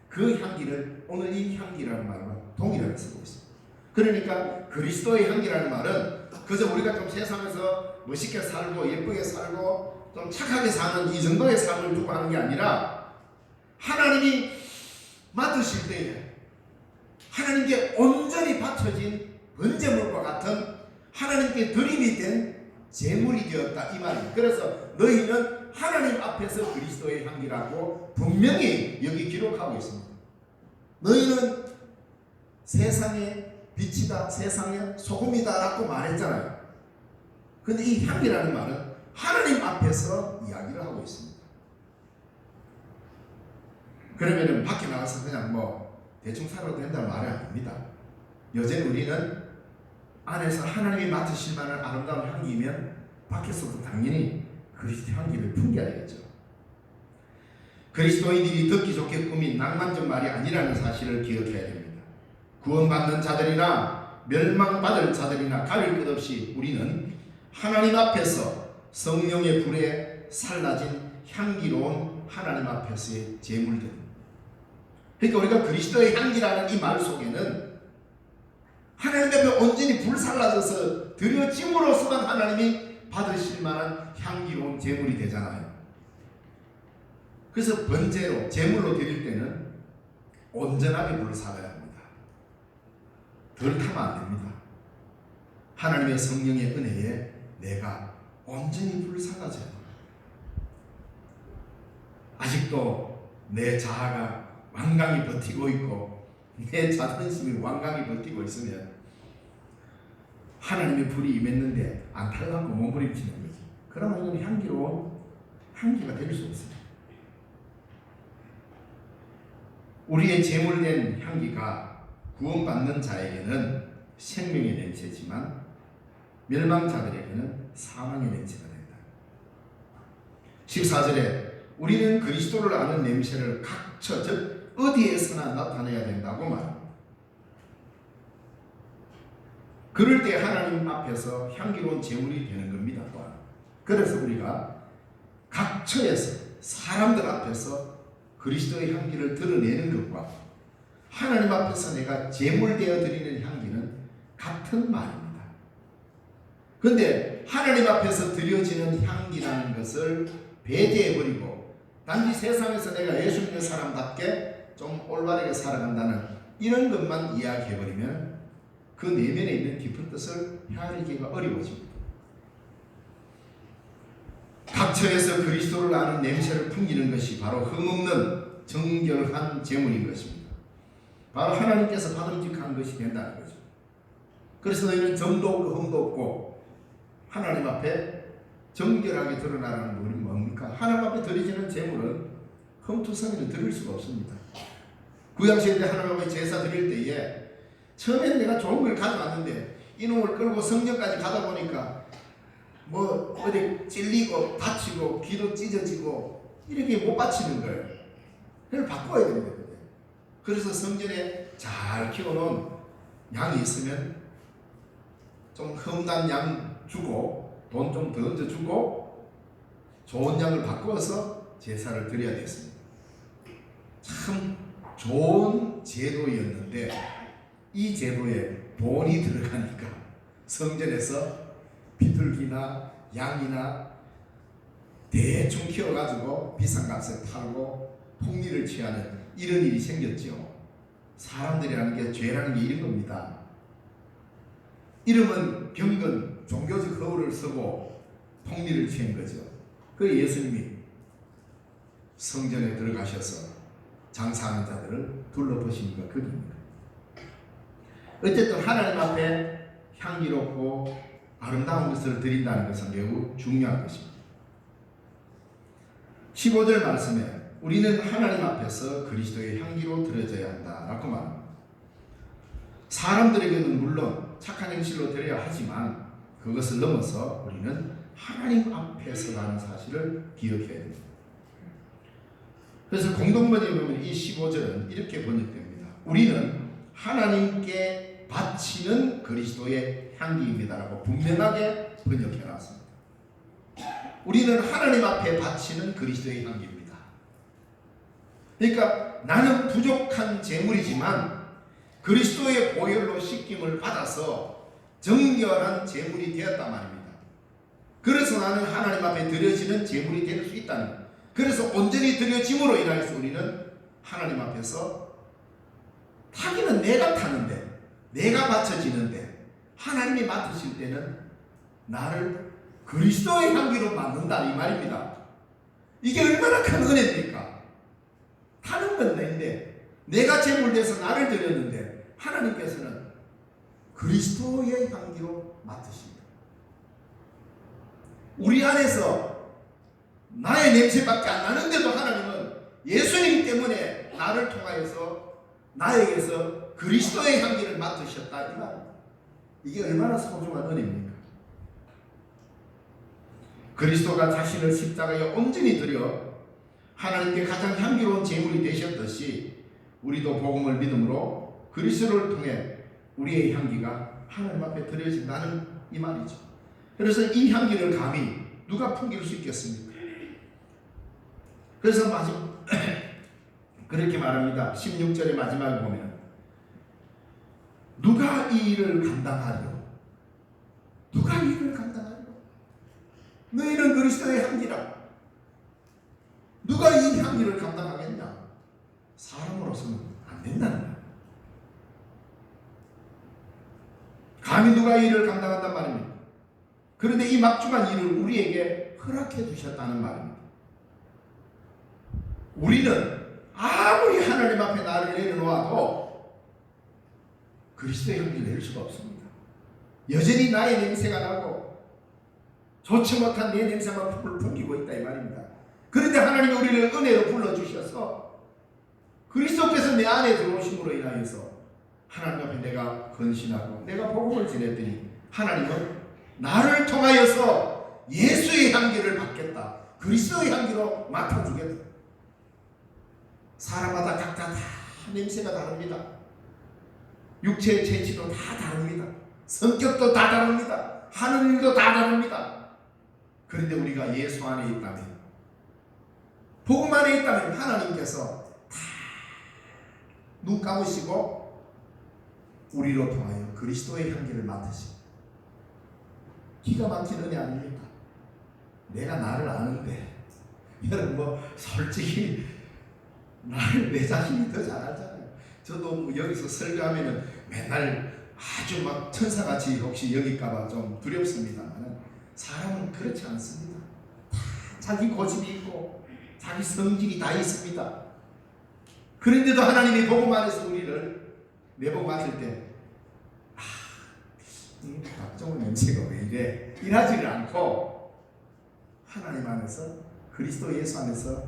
그 향기를 오늘 이 향기라는 말로 동일하게 쓰고 있습니다. 그러니까 그리스도의 향기라는 말은 그저 우리가 좀 세상에서 멋있게 살고 예쁘게 살고 좀 착하게 사는 이 정도의 삶을 두고 하는 게 아니라 하나님이 맡으실 때에 하나님께 온전히 바쳐진 번제물과 같은 하나님께 드림이 된 제물이 되었다 이 말입니다. 그래서 너희는 하나님 앞에서 그리스도의 향기라고 분명히 여기 기록하고 있습니다. 너희는 세상의 빛이다, 세상의 소금이다 라고 말했잖아요. 근데 이 향기라는 말은 하나님 앞에서 이야기를 하고 있습니다. 그러면은 밖에 나가서 그냥 뭐 대충 살아도 된다는 말이 아닙니다. 여전히 우리는 안에서 하나님이 맡으실 만한 아름다운 향기이면 밖에서도 당연히 그리스도 향기를 풍겨야 되겠죠. 그리스도인들이 듣기 좋게 꾸민 낭만적 말이 아니라는 사실을 기억해야 됩니다. 구원받는 자들이나 멸망받을 자들이나 가릴 것 없이 우리는 하나님 앞에서 성령의 불에 살라진 향기로운 하나님 앞에서의 제물들. 그러니까 우리가 그리스도의 향기라는 이 말 속에는 하나님 앞에 온전히 불살라져서 드려짐으로써만 하나님이 받으실 만한 향기로운 제물이 되잖아요. 그래서 번제로 제물로 드릴 때는 온전하게 불살라야 합니다. 덜 타면 안 됩니다. 하나님의 성령의 은혜에 내가 온전히 불살라져야 합니다. 아직도 내 자아가 완강히 버티고 있고 내 자존심이 완강히 버티고 있으면 하나님의 불이 임했는데 안 타려고 몸부림치는 거지. 그러면 이건 향기로운 향기가 될 수 없습니다. 우리의 제물된 향기가 구원받는 자에게는 생명의 냄새지만 멸망자들에게는 사망의 냄새가 된다. 14절에 우리는 그리스도를 아는 냄새를 각처 즉 어디에서나 나타내야 된다고 말합니다. 그럴 때 하나님 앞에서 향기로운 제물이 되는 겁니다. 또한 그래서 우리가 각처에서 사람들 앞에서 그리스도의 향기를 드러내는 것과 하나님 앞에서 내가 제물되어 드리는 향기는 같은 말입니다. 그런데 하나님 앞에서 드려지는 향기라는 것을 배제해버리고 단지 세상에서 내가 예수 믿는 사람답게 좀 올바르게 살아간다는 이런 것만 이야기해버리면 그 내면에 있는 깊은 뜻을 헤아리기가 어려워집니다. 각처에서 그리스도를 아는 냄새를 풍기는 것이 바로 흠없는 정결한 제물인 것입니다. 바로 하나님께서 받음직한 것이 된다는 거죠. 그래서 너희는 점도 없고 흠도 없고 하나님 앞에 정결하게 드러나라는 것이 뭡니까? 하나님 앞에 드려지는 제물은 흠투성이는 드릴 수가 없습니다. 구약시대 하나님 앞에 제사 드릴 때에 처음에는 내가 좋은 걸 가져왔는데 이놈을 끌고 성전까지 가다 보니까 뭐 어디 찔리고 다치고 귀도 찢어지고 이렇게 못 바치는 거예요. 그걸 바꿔야 됩니다. 그래서 성전에 잘 키워놓은 양이 있으면 좀 흠단 양 주고 돈 좀 더 얹어주고 좋은 양을 바꾸어서 제사를 드려야 됐습니다. 참 좋은 제도였는데 이 제도에 돈이 들어가니까 성전에서 비둘기나 양이나 대충 키워가지고 비싼 값에 팔고 폭리를 취하는 이런 일이 생겼죠. 사람들이라는 게 죄라는 게 이런 겁니다. 이름은 병건 종교적 허울을 쓰고 폭리를 취한 거죠. 그 예수님이 성전에 들어가셔서 장사하는 자들을 둘러보시니까 그입니다. 어쨌든 하나님 앞에 향기롭고 아름다운 것을 드린다는 것은 매우 중요한 것입니다. 15절 말씀에 우리는 하나님 앞에서 그리스도의 향기로 드려져야 한다라고 말합니다. 사람들에게는 물론 착한 행실로 드려야 하지만 그것을 넘어서 우리는 하나님 앞에서라는 사실을 기억해야 됩니다. 그래서 공동번역에 보면 이 15절은 이렇게 번역됩니다. 우리는 하나님께 바치는 그리스도의 향기입니다라고 분명하게 번역해 놨습니다. 우리는 하나님 앞에 바치는 그리스도의 향기입니다. 그러니까 나는 부족한 제물이지만 그리스도의 보혈로 씻김을 받아서 정결한 제물이 되었단 말입니다. 그래서 나는 하나님 앞에 드려지는 제물이 될 수 있다는 거예요. 그래서 온전히 드려짐으로 인하여서 우리는 하나님 앞에서 타기는 내가 타는데 내가 바쳐지는데 하나님이 맡으실 때는 나를 그리스도의 향기로 만든다 이 말입니다. 이게 얼마나 큰 은혜입니까? 타는 건 내인데 내가 제물돼서 나를 드렸는데 하나님께서는 그리스도의 향기로 맡으십니다. 우리 안에서 나의 냄새밖에 안 나는데도 하나님은 예수님 때문에 나를 통하여서 나에게서 그리스도의 향기를 맡으셨다 이 말입니다. 이게 얼마나 소중한 은혜입니까? 그리스도가 자신을 십자가에 온전히 드려 하나님께 가장 향기로운 제물이 되셨듯이 우리도 복음을 믿음으로 그리스도를 통해 우리의 향기가 하나님 앞에 드려진다는 이 말이죠. 그래서 이 향기를 감히 누가 풍길 수 있겠습니까? 그래서 그렇게 말합니다. 16절의 마지막에 보면 누가 이 일을 감당하리요? 누가 이 일을 감당하리요? 너희는 그리스도의 향기라. 누가 이 향기를 감당하겠냐? 사람으로서는 안 된다는 거예요. 감히 누가 이 일을 감당한단 말입니다. 그런데 이 막중한 일을 우리에게 허락해 주셨다는 말입니다. 우리는 아무리 하나님 앞에 나를 내려놓아도 그리스도의 향기를 낼 수가 없습니다. 여전히 나의 냄새가 나고 좋지 못한 내 냄새만 풍기고 있다 이 말입니다. 그런데 하나님이 우리를 은혜로 불러주셔서 그리스도께서 내 안에 들어오심으로 인하여서 하나님 앞에 내가 헌신하고 내가 복음을 전했더니 하나님은 나를 통하여서 예수의 향기를 받겠다. 그리스도의 향기로 맡아주겠다. 사람마다 각자 다 냄새가 다릅니다. 육체의 체질도 다 다릅니다. 성격도 다 다릅니다. 하는 일도 다 다릅니다. 그런데 우리가 예수 안에 있다면, 복음 안에 있다면 하나님께서 다 눈 감으시고 우리로 통하여 그리스도의 향기를 맡으시고, 기가 막힌 은혜 아닙니까? 내가 나를 아는데, 여러분 솔직히 나를 내 자신이 더 잘 알잖아요. 저도 여기서 설교하면은 맨날 아주 막 천사같이 혹시 여길까봐 좀 두렵습니다만 사람은 그렇지 않습니다. 다 자기 고집이 있고 자기 성질이 다 있습니다. 그런데도 하나님이 복음 안에서 우리를 내복 맡을 때 박정훈 냄새가 왜 이래 이러지를 않고 하나님 안에서 그리스도 예수 안에서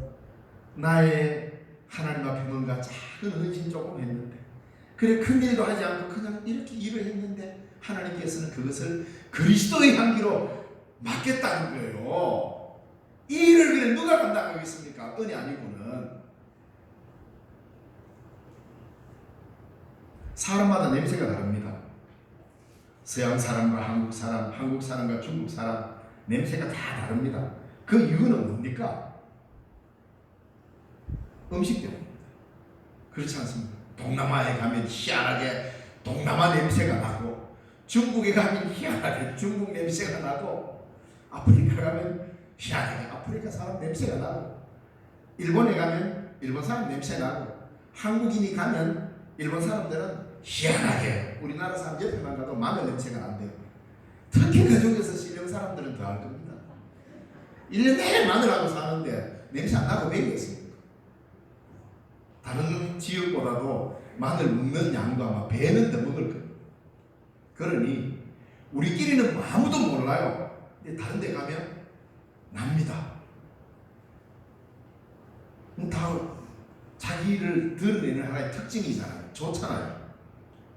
나의 하나님 앞에 뭔가 작은 헌신 조금 했는데 그래 큰 일도 하지 않고 그냥 이렇게 일을 했는데 하나님께서는 그것을 그리스도의 향기로 맡겠다는 거예요. 이 일을 그래 누가 감당하겠습니까? 은혜 아니고는. 사람마다 냄새가 다릅니다. 서양 사람과 한국 사람, 한국 사람과 중국 사람 냄새가 다 다릅니다. 그 이유는 뭡니까? 음식 때문입니다. 그렇지 않습니까? 동남아에 가면 희한하게 동남아 냄새가 나고 중국에 가면 희한하게 중국 냄새가 나고, 아프리카 가면 희한하게 아프리카 사람 냄새가 나고, 일본에 가면 일본 사람 냄새 나고, 한국인이 가면 일본 사람들은 희한하게 우리나라 사람 옆에만 가도 마늘 냄새가 난대요. 특히 그 중에서 실령 사람들은 더 알 겁니다. 1년 내내 마늘하고 사는데 냄새 안 나고 왜 그랬습니까? 다른 지역보다도 마늘 먹는 양도 아마 배는 더 먹을 거예요. 그러니 우리끼리는 뭐 아무도 몰라요. 근데 다른 데 가면 납니다. 다 자기를 드러내는 하나의 특징이잖아요. 좋잖아요.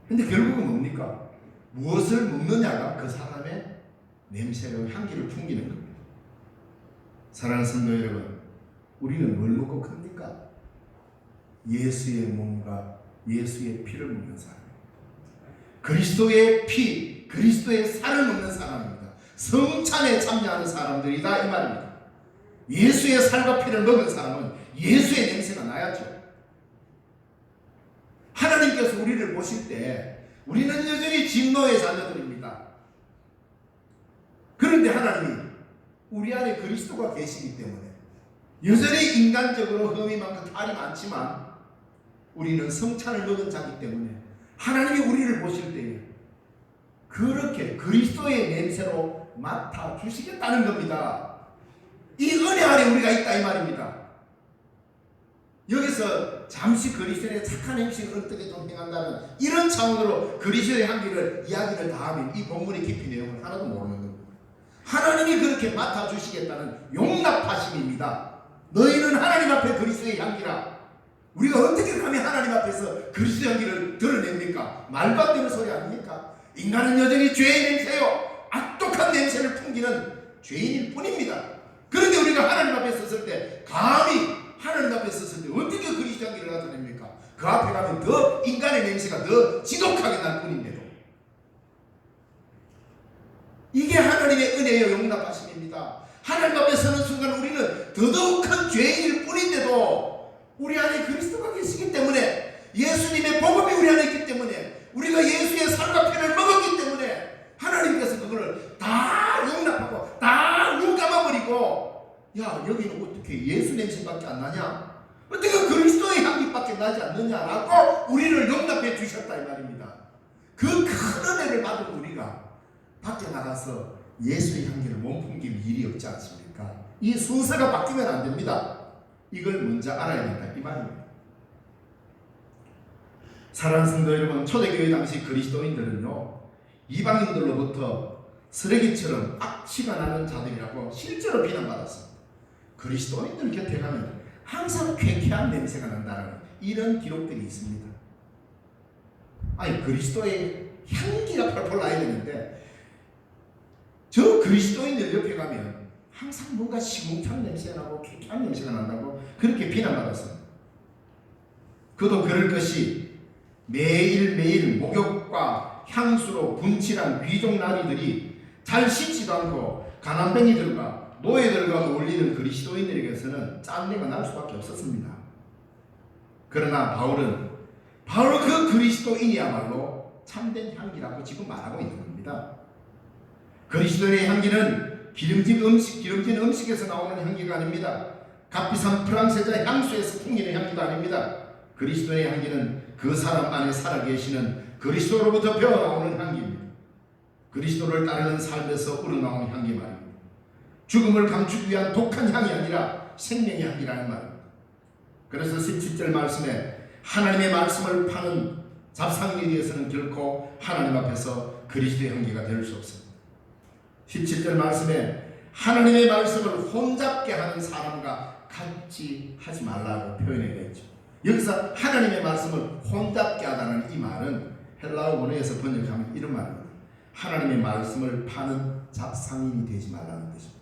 근데 결국은 뭡니까? 무엇을 먹느냐가 그 사람의 냄새로 향기를 풍기는 겁니다. 사랑하는 성도 여러분, 우리는 뭘 먹고 큽니까? 예수의 몸과 예수의 피를 먹는 사람입니다. 그리스도의 피, 그리스도의 살을 먹는 사람입니다. 성찬에 참여하는 사람들이다 이 말입니다. 예수의 살과 피를 먹은 사람은 예수의 냄새가 나야죠. 하나님께서 우리를 보실 때 우리는 여전히 진노의 자녀들입니다. 그런데 하나님이 우리 안에 그리스도가 계시기 때문에 여전히 인간적으로 흠이 많고 탈이 많지만 우리는 성찬을 먹은 자이기 때문에 하나님이 우리를 보실 때에 그렇게 그리스도의 냄새로 맡아 주시겠다는 겁니다. 이 은혜 아래 우리가 있다 이 말입니다. 여기서 잠시 그리스도의 착한 행실을 어떻게 좀 행한다는 이런 차원으로 그리스도의 향기를 이야기를 다 하면 이 본문의 깊이 내용을 하나도 모르는 겁니다. 하나님이 그렇게 맡아주시겠다는 용납하심입니다. 너희는 하나님 앞에 그리스도의 향기라. 우리가 어떻게 감히 하나님 앞에서 그리스도의 향기를 드러냅니까? 말도 안 되는 소리 아닙니까? 인간은 여전히 죄의 냄새요, 악독한 냄새를 풍기는 죄인일 뿐입니다. 그런데 우리가 하나님 앞에 섰을 때 감히 하나님 앞에 섰을 때 어떻게 그리스도 향기를 나타냅니까? 그 앞에 가면 더 인간의 냄새가 더 지독하게 날 뿐인데도. 이게 하나님의 은혜요 용납하심입니다. 하나님 앞에 서는 순간 우리는 더더욱 큰 죄인일 뿐인데도 우리 안에 그리스도가 계시기 때문에, 예수님의 복음이 우리 안에 있기 때문에, 우리가 예수의 살과 피를 먹었기 때문에 하나님께서 그거를 다 용납하고 다 눈 감아버리고, 야 여기는 어떻게 예수 냄새밖에 안 나냐? 어떻게 그리스도의 향기밖에 나지 않느냐라고 우리를 용납해 주셨다 이 말입니다. 그 큰 은혜를 받은 우리가 밖에 나가서 예수의 향기를 몸풍길 일이 없지 않습니까? 이 순서가 바뀌면 안 됩니다. 이걸 먼저 알아야 된다 이 말입니다. 사랑하는 성도 여러분, 초대교회 당시 그리스도인들은요 이방인들로부터 쓰레기처럼 악취가 나는 자들이라고 실제로 비난받았습니다. 그리스도인들 곁에 가면 항상 쾌쾌한 냄새가 난다는 이런 기록들이 있습니다. 아니 그리스도의 향기가 펄펄 나야 되는데 저 그리스도인들 옆에 가면 항상 뭔가 시궁창 냄새가 나고 쾌쾌한 냄새가 난다고 그렇게 비난받았습니다. 그도 그럴 것이 매일매일 목욕과 향수로 분칠한 귀족 나리들이 잘 씻지도 않고 가난뱅이들과 노예들과 어울리는 그리스도인들에게서는 짠내가 날 수밖에 없었습니다. 그러나 바울은 바로 그 그리스도인이야말로 참된 향기라고 지금 말하고 있는 겁니다. 그리스도인의 향기는 기름진 음식에서 나오는 향기가 아닙니다. 값비싼 프랑스자 향수에서 풍기는 향기도 아닙니다. 그리스도의 향기는 그 사람 안에 살아계시는 그리스도로부터 배어나오는 향기입니다. 그리스도를 따르는 삶에서 우러나오는 향기 말입니다. 죽음을 감추기 위한 독한 향이 아니라 생명의 향기라는 말입니다. 그래서 17절 말씀에 하나님의 말씀을 파는 잡상인에 대해서는 결코 하나님 앞에서 그리스도의 향기가 될 수 없습니다. 17절 말씀에 하나님의 말씀을 혼잡게 하는 사람과 같이 하지 말라고 표현해 있죠. 여기서 하나님의 말씀을 혼잡게 하다는 이 말은 헬라어 원어에서 번역하면 이런 말입니다. 하나님의 말씀을 파는 잡상인이 되지 말라는 뜻입니다.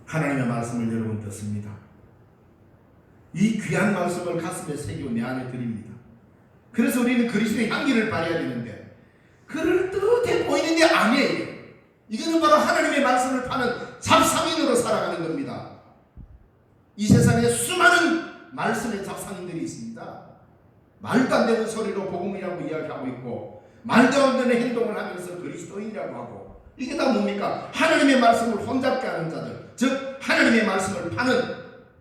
하나님의 말씀을 여러분 듣습니다. 이 귀한 말씀을 가슴에 새기고 내 안에 드립니다. 그래서 우리는 그리스도의 향기를 발해야 되는데 그럴듯해 보이는데 아니에요. 이거는 바로 하나님의 말씀을 파는 잡상인으로 살아가는 겁니다. 이 세상에 수많은 말씀의 잡상인들이 있습니다. 말도 안 되는 소리로 복음이라고 이야기하고 있고 말도 안 되는 행동을 하면서 그리스도인이라고 하고, 이게 다 뭡니까? 하나님의 말씀을 혼잡게 하는 자들, 즉 하나님의 말씀을 파는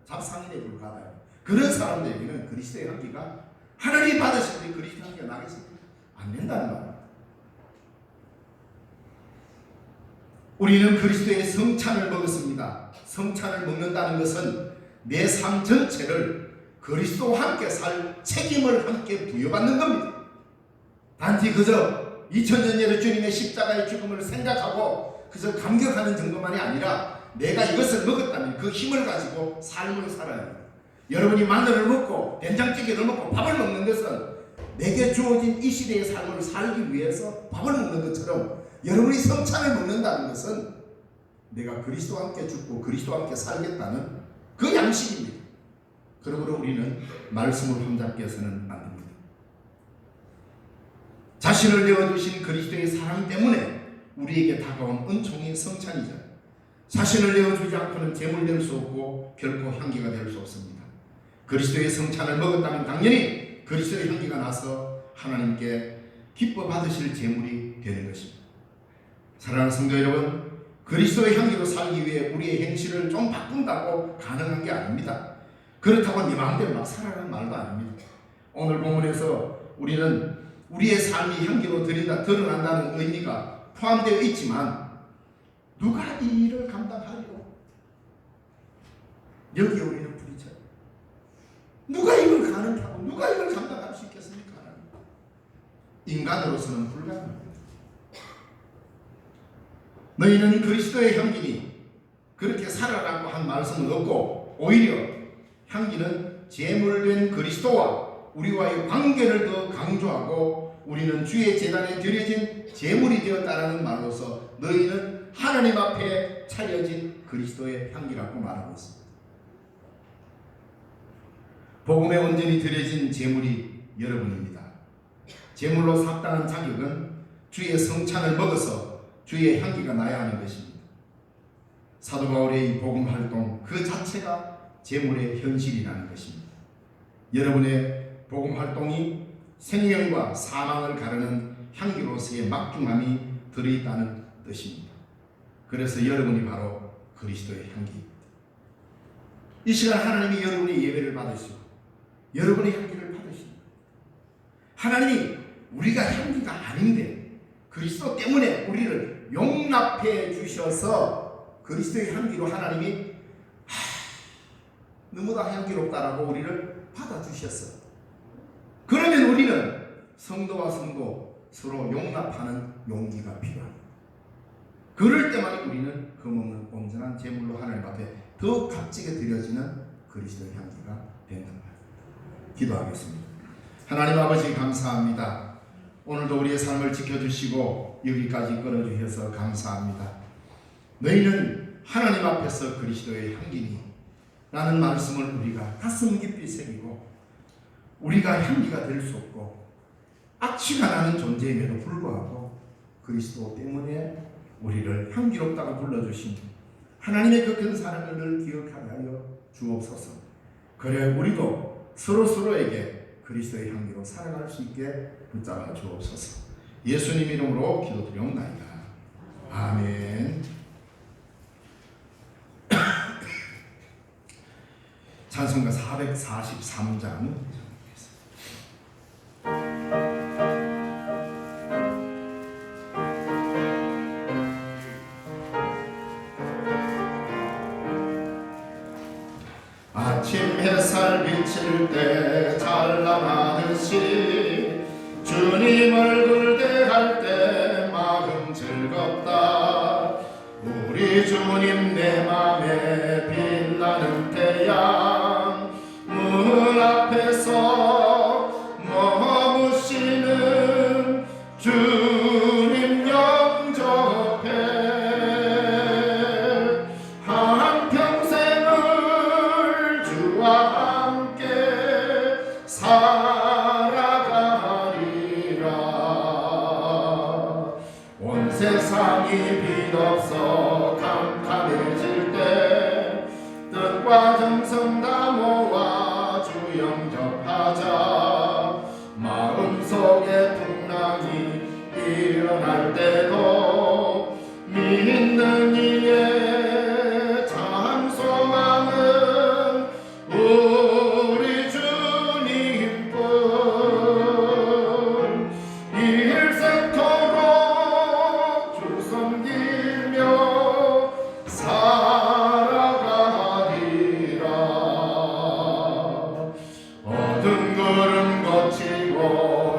잡상인에 불과하다. 그런 사람들에게는 그리스도의 향기가, 하나님이 받으실 때 그리스도의 향기가 나겠습니까? 안 된다는 말입니다. 우리는 그리스도의 성찬을 먹었습니다. 성찬을 먹는다는 것은 내 삶 전체를 그리스도와 함께 살 책임을 함께 부여받는 겁니다. 단지 그저 2000년 전의 주님의 십자가의 죽음을 생각하고 그저 감격하는 정도만이 아니라 내가 이것을 먹었다면 그 힘을 가지고 삶을 살아야 합니다. 여러분이 마늘을 먹고 된장찌개를 먹고 밥을 먹는 것은 내게 주어진 이 시대의 삶을 살기 위해서 밥을 먹는 것처럼, 여러분이 성찬을 먹는다는 것은 내가 그리스도와 함께 죽고 그리스도와 함께 살겠다는 그 양식입니다. 그러므로 우리는 말씀을 혼잡게 해서는 안 됩니다. 자신을 내어주신 그리스도의 사랑 때문에 우리에게 다가온 은총이 성찬이죠. 자신을 내어주지 않고는 제물될 수 없고 결코 향기가 될 수 없습니다. 그리스도의 성찬을 먹었다면 당연히 그리스도의 향기가 나서 하나님께 기뻐 받으실 제물이 되는 것입니다. 사랑하는 성도 여러분, 그리스도의 향기로 살기 위해 우리의 행실을 좀 바꾼다고 가능한 게 아닙니다. 그렇다고 네 마음대로 막 살아라는 말도 아닙니다. 오늘 본문에서 우리는 우리의 삶이 향기로 드러난다는 의미가 포함되어 있지만, 누가 이 일을 감당하리요? 여기에 우리는 부딪혀요. 누가 이걸 가능하고 누가 이걸 감당할 수 있겠습니까? 인간으로서는 불가능합니다. 너희는 그리스도의 향기니 그렇게 살아라고 한 말씀은 없고, 오히려 향기는 제물된 그리스도와 우리와의 관계를 더 강조하고 우리는 주의 제단에 드려진 제물이 되었다라는 말로서 너희는 하나님 앞에 차려진 그리스도의 향기라고 말하고 있습니다. 복음에 온전히 드려진 제물이 여러분입니다. 제물로 삽당한 자격은 주의 성찬을 먹어서 주의 향기가 나야 하는 것입니다. 사도 바울의 이 복음 활동 그 자체가 제물의 현실이라는 것입니다. 여러분의 복음 활동이 생명과 사망을 가르는 향기로서의 막중함이 들어있다는 뜻입니다. 그래서 여러분이 바로 그리스도의 향기입니다. 이 시간 하나님이 여러분의 예배를 받으시고 여러분의 향기를 받으십니다. 하나님이 우리가 향기가 아닌데 그리스도 때문에 우리를 용납해 주셔서 그리스도의 향기로 하나님이 너무나 향기롭다라고 우리를 받아주셨어요. 그러면 우리는 성도와 성도 서로 용납하는 용기가 필요합니다. 그럴 때만 우리는 그 먹는 온전한 제물로 하나님 앞에 더 값지게 드려지는 그리스도의 향기가 된단 말입니다. 기도하겠습니다. 하나님 아버지 감사합니다. 오늘도 우리의 삶을 지켜주시고 여기까지 끌어주셔서 감사합니다. 너희는 하나님 앞에서 그리스도의 향기니 라는 말씀을 우리가 가슴 깊이 새기고, 우리가 향기가 될 수 없고 악취가 나는 존재임에도 불구하고 그리스도 때문에 우리를 향기롭다고 불러주신 하나님의 그 큰 사랑을 늘 기억하게 하여 주옵소서. 그래 우리도 서로에게 그리스도의 향기로 살아갈 수 있게 붙잡아 주옵소서. 예수님 이름으로 기도드리옵나이다. 아멘. 찬송가 443장 아침 햇살 비칠 때 찬란하듯이 주님 얼굴 대할 때 마음 즐겁다. 우리 주님 내 맘에 빛나는 태양 문 앞에서 머무시는 주님 영접해 한평생을 주와 함께 살아가리라. 온 세상이 빛없어 캄캄해질 때 뜻과 정성 다 모아 주 영접하자. 마음속에 풍랑이 있는 이에 찬송하는 우리 주님뿐 일생토록 주 섬기며 살아가리라. 어두운 구름 거치고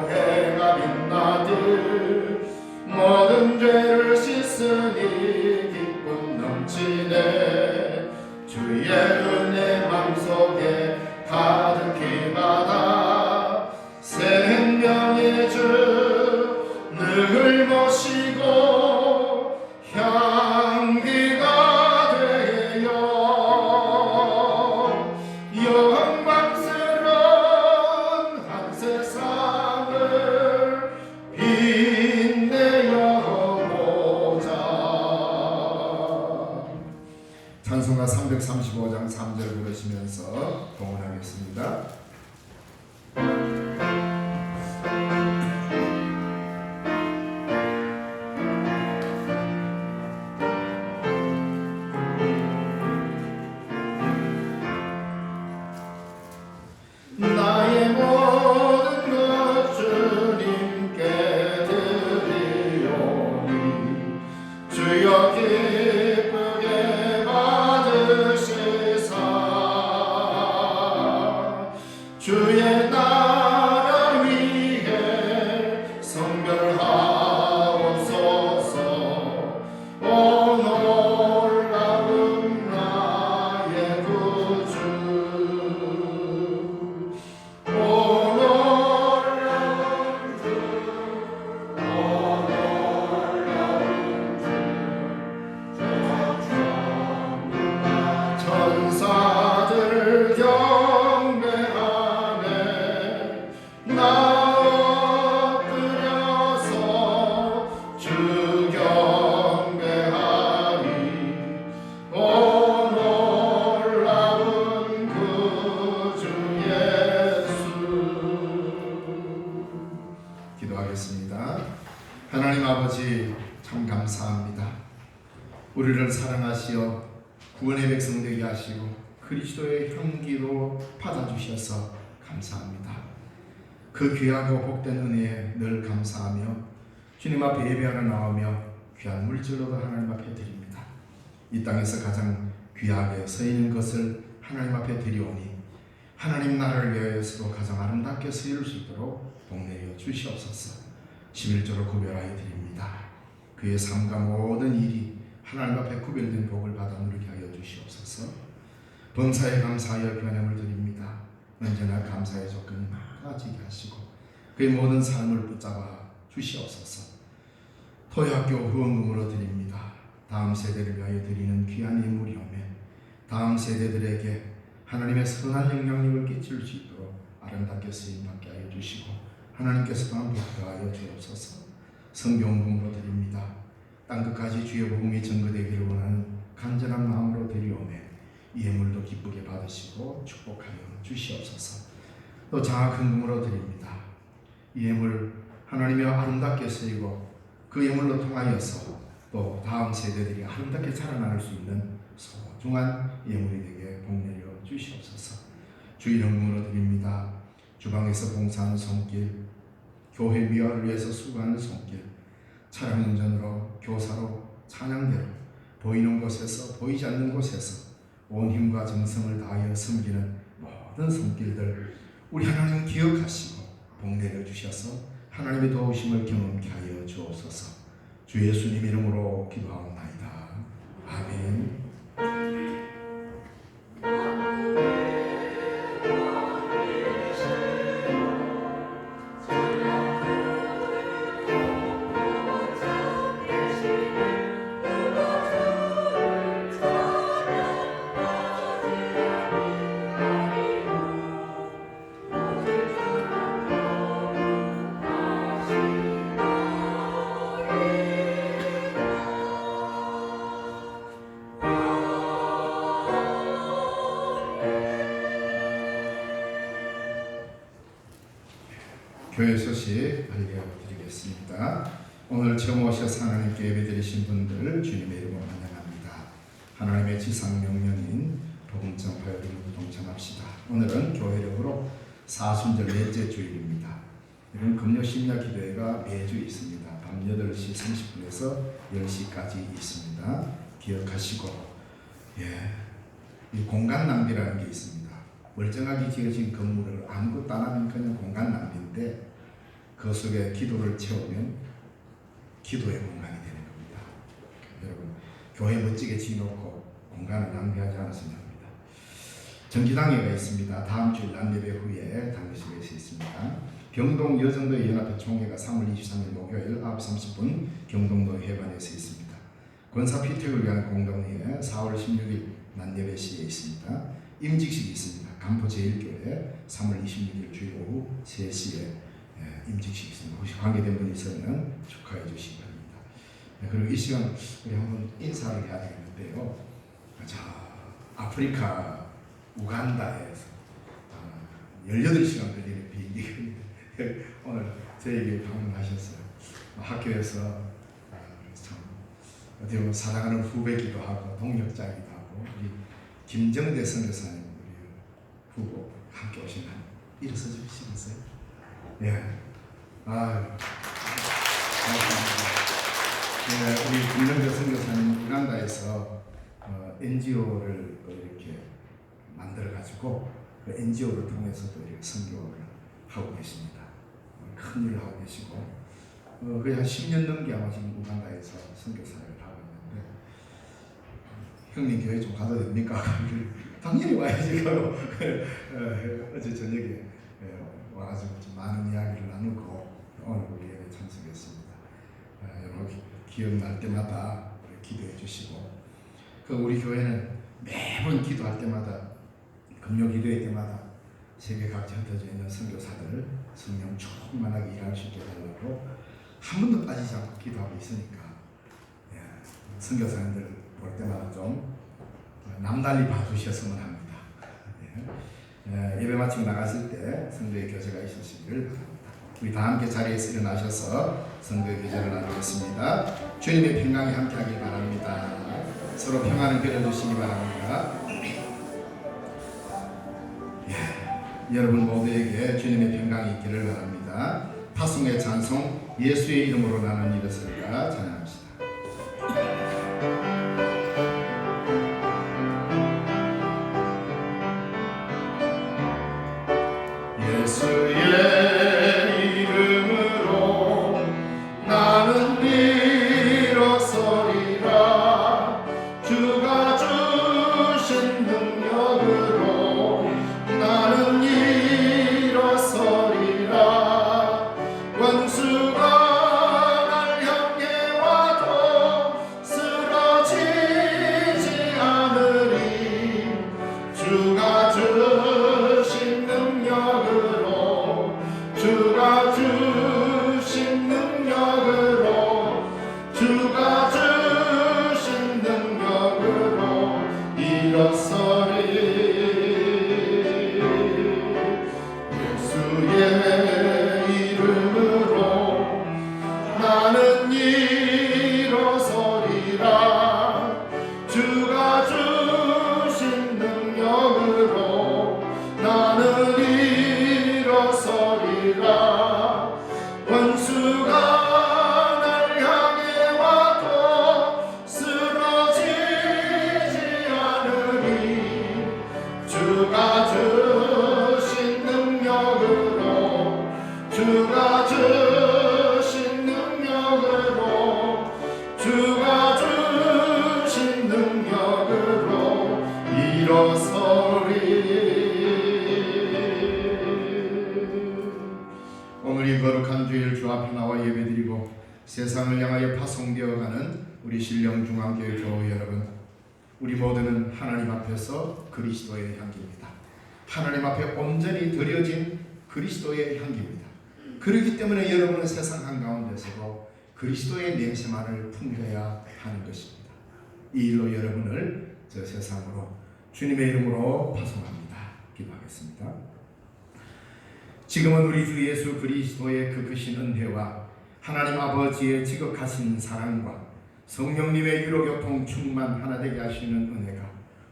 해가 빛나듯 모든 죄를 씻으니 기쁨 넘치네. 주의 은혜 맘속에 가득히 받아 생명의 주 늘 모시고 향기가 되어 영광스러운 한 세상을 빛내어 보자. 찬송가 335장 3절 부르시면서 동원하겠습니다. 나의 모든 것 주님께 드리오니 주여 기쁘게 받으시사 주의 나라 위해 성별하옵소서. 오 놀라운 나의 구주 천사들 경배하네. 나 엎드려서 주 경배하리. 오 놀라운 구주 예수. 기도하겠습니다. 하나님 아버지 참 감사합니다. 우리를 사랑하시어 구원의 백성 되게 하시고 그리스도의 향기로 받아주셔서 감사합니다. 그 귀하고 복된 은혜에 늘 감사하며 주님 앞에 예배하러 나오며 귀한 물질로도 하나님 앞에 드립니다. 이 땅에서 가장 귀하게 서 있는 것을 하나님 앞에 드리오니 하나님 나라를 위하여서도 가장 아름답게 서 이룰 수 있도록 복내려 주시옵소서. 11조로 구별하여 드립니다. 그의 삶과 모든 일이 하나님 앞에 구별된 복을 받아 누리게 하여 주시옵소서. 범사에 감사하여 변함을 드립니다. 언제나 감사의 조건이 많아지게 하시고 그의 모든 삶을 붙잡아 주시옵소서. 토요학교 후원금으로 드립니다. 다음 세대를 위하여 드리는 귀한 예물이오매 다음 세대들에게 하나님의 선한 영향력을 끼칠 수 있도록 아름답게 쓰임받게 하여 주시고 하나님께서 또한 복하여 주옵소서. 성경금으로 드립니다. 땅끝까지 주의 복음이 전거되기를 원하는 간절한 마음으로 드리오매 이 예물도 기쁘게 받으시고 축복하여 주시옵소서. 또 장학금으로 드립니다. 이 예물 하나님의 아름답게 쓰이고 그 예물로 통하여서 또 다음 세대들이 아름답게 자라나갈 수 있는 소중한 예물이 되게 복내려 주시옵소서. 주의 현금으로 드립니다. 주방에서 봉사하는 손길, 교회 미화를 위해서 수고하는 손길, 차량 운전으로, 교사로, 찬양대로 보이는 곳에서 보이지 않는 곳에서 온 힘과 정성을 다하여 섬기는 모든 손길들 우리 하나님 기억하시고 복내려 주셔서 하나님의 도우심을 경험케 하여 주옵소서. 주 예수님 이름으로 기도하옵나이다. 아멘. 교회 소식 알려드리겠습니다. 오늘 처음 오셔서 하나님께 예배드리신 분들 주님의 이름으로 환영합니다. 하나님의 지상명령인 복음 전파에 모두 동참합시다. 오늘은 교회력으로 사순절 넷째 주일입니다. 이런 금요 심야 기도회가 매주 있습니다. 밤 8시 30분에서 10시까지 있습니다. 기억하시고, 이 공간 낭비라는 게 있습니다. 멀쩡하게 지어진 건물을 아무것도 안 하면 그냥 공간 낭비인데 그 속에 기도를 채우면 기도의 공간이 되는 겁니다. 여러분, 교회 멋지게 지어놓고 공간을 낭비하지 않았으면 합니다. 정기당회가 있습니다. 다음 주일 낮예배 후에 당회실에서 있습니다. 경동 여정도의 연합회 총회가 3월 23일 목요일 9시 30분 경동도 회관에서 있습니다. 권사 피택을 위한 공동회에 4월 16일 낮예배 시에 있습니다. 임직식이 있습니다. 간포 제1교회 3월 26일 주일 오후 3시에 임직식이 있습니다. 혹시 관계된 분이 있으면 축하해 주시기 바랍니다. 그리고 이 시간 우리 한번 인사를 해야 되겠는데요. 아프리카 우간다에서 18시간 걸리는 비행기 오늘 저에게 방문하셨어요. 학교에서 참 어떻게 보면 사랑하는 후배기도 하고 동역자이기도 하고 우리 김정대 선교사님 우리 후보 함께 오시면 일어서 주시겠어요? 우리 김정대 선교사님 우간다에서 NGO를 이렇게 만들어가지고 그 NGO를 통해서도 이렇게 선교를 하고 계십니다. 큰 일을 하고 계시고 거의 한 10년 넘게 아마 지금 우간다에서 선교사를 하고 있는데 형님 교회 좀 가도 됩니까? 당연히 와야지. 어제 저녁에 와가지고 좀 많은 이야기를 나누고 오늘 우리 예배 참석했습니다. 여러분 기억날 때마다 기도해 주시고 우리 교회는 매번 기도할 때마다 금요 기도회 때마다 세계 각지 흩어져 있는 선교사들 성령 충만하게 일할 수 있게 해달라고 한 번도 빠지지 않고 기도하고 있으니까 선교사님들 볼 때마다 좀 남달리 봐주셨으면 합니다. 예배 마치고 나갔을 때 성도의 교제가 있으시기를 바랍니다. 우리 다 함께 자리에서 일어나셔서 성도의 교제를 나누겠습니다. 주님의 평강이 함께하길 바랍니다. 서로 평안을 빌어주시기 바랍니다. 여러분 모두에게 주님의 평강이 있기를 바랍니다. 파송의 찬송 예수의 이름으로 나는 일어설까 찬양합시다. 예수의 이름으로 나는 일어서리라. 주가 주신 능력으로 나는 일어서리라. 원수가 날 향해 와도 쓰러지지 않으리. 주가 주신 능력으로 주가 주신 능력으로 주가 주신 능력으로 일어서리. 예수의 이름으로 나는 일어서리라. 주가 주신 능력으로 나는 일어서리라. 원수가 날 향해 와도 쓰러지지 않으리. 주가 주신 능력으로 주가 주신 능력으로 주가 주신 능력으로 일어서리. 오늘 이 거룩한 주일 주 앞에 나와 예배드리고 세상을 향하여 파송되어가는 우리 신령중앙교회 교우 여러분, 우리 모두는 하나님 앞에서 그리스도의 향기입니다. 하나님 앞에 온전히 드려진 그리스도의 향기입니다. 그렇기 때문에 여러분은 세상 한가운데서도 그리스도의 냄새만을 풍겨야 하는 것입니다. 이 일로 여러분을 저 세상으로 주님의 이름으로 파송합니다. 기도하겠습니다. 지금은 우리 주 예수 그리스도의 그 크신 은혜와 하나님 아버지의 지극하신 사랑과 성령님의 유로교통 충만 하나 되게 하시는 은혜가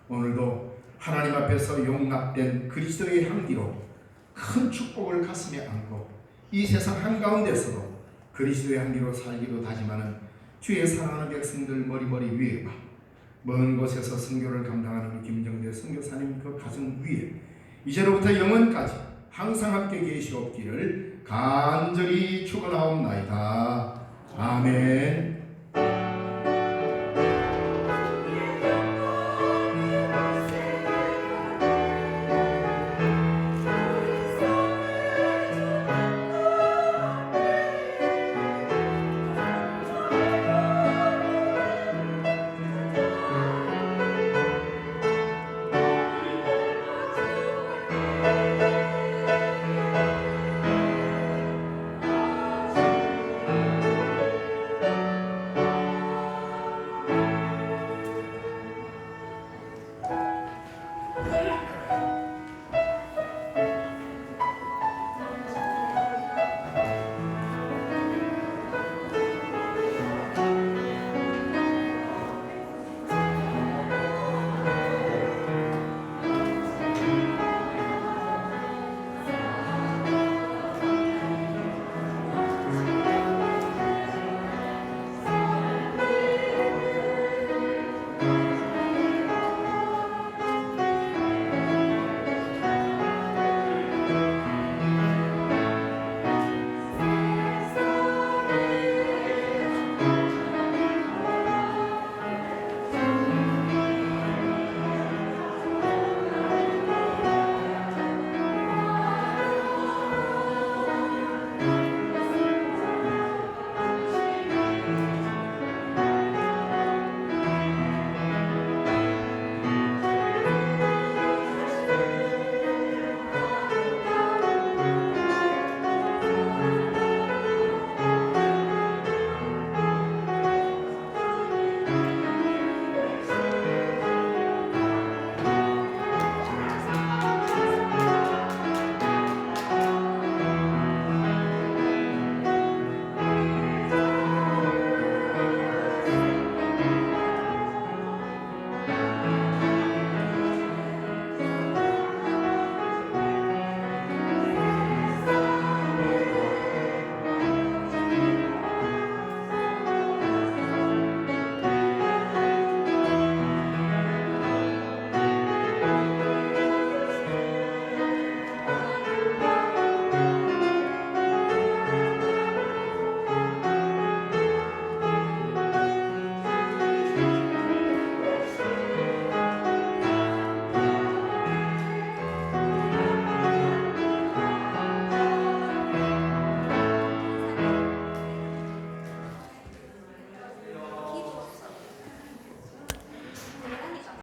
오늘도 하나님 앞에서 용납된 그리스도의 향기로 큰 축복을 가슴에 안고 이 세상 한가운데서도 그리스도의 향기로 살기로 다짐하는 주의 사랑하는 백성들 머리머리 위에와 먼 곳에서 선교를 감당하는 김정대 선교사님 그 가정 위에 이제로부터 영원까지 항상 함께 계시옵기를 간절히 축원하옵나이다. 아멘.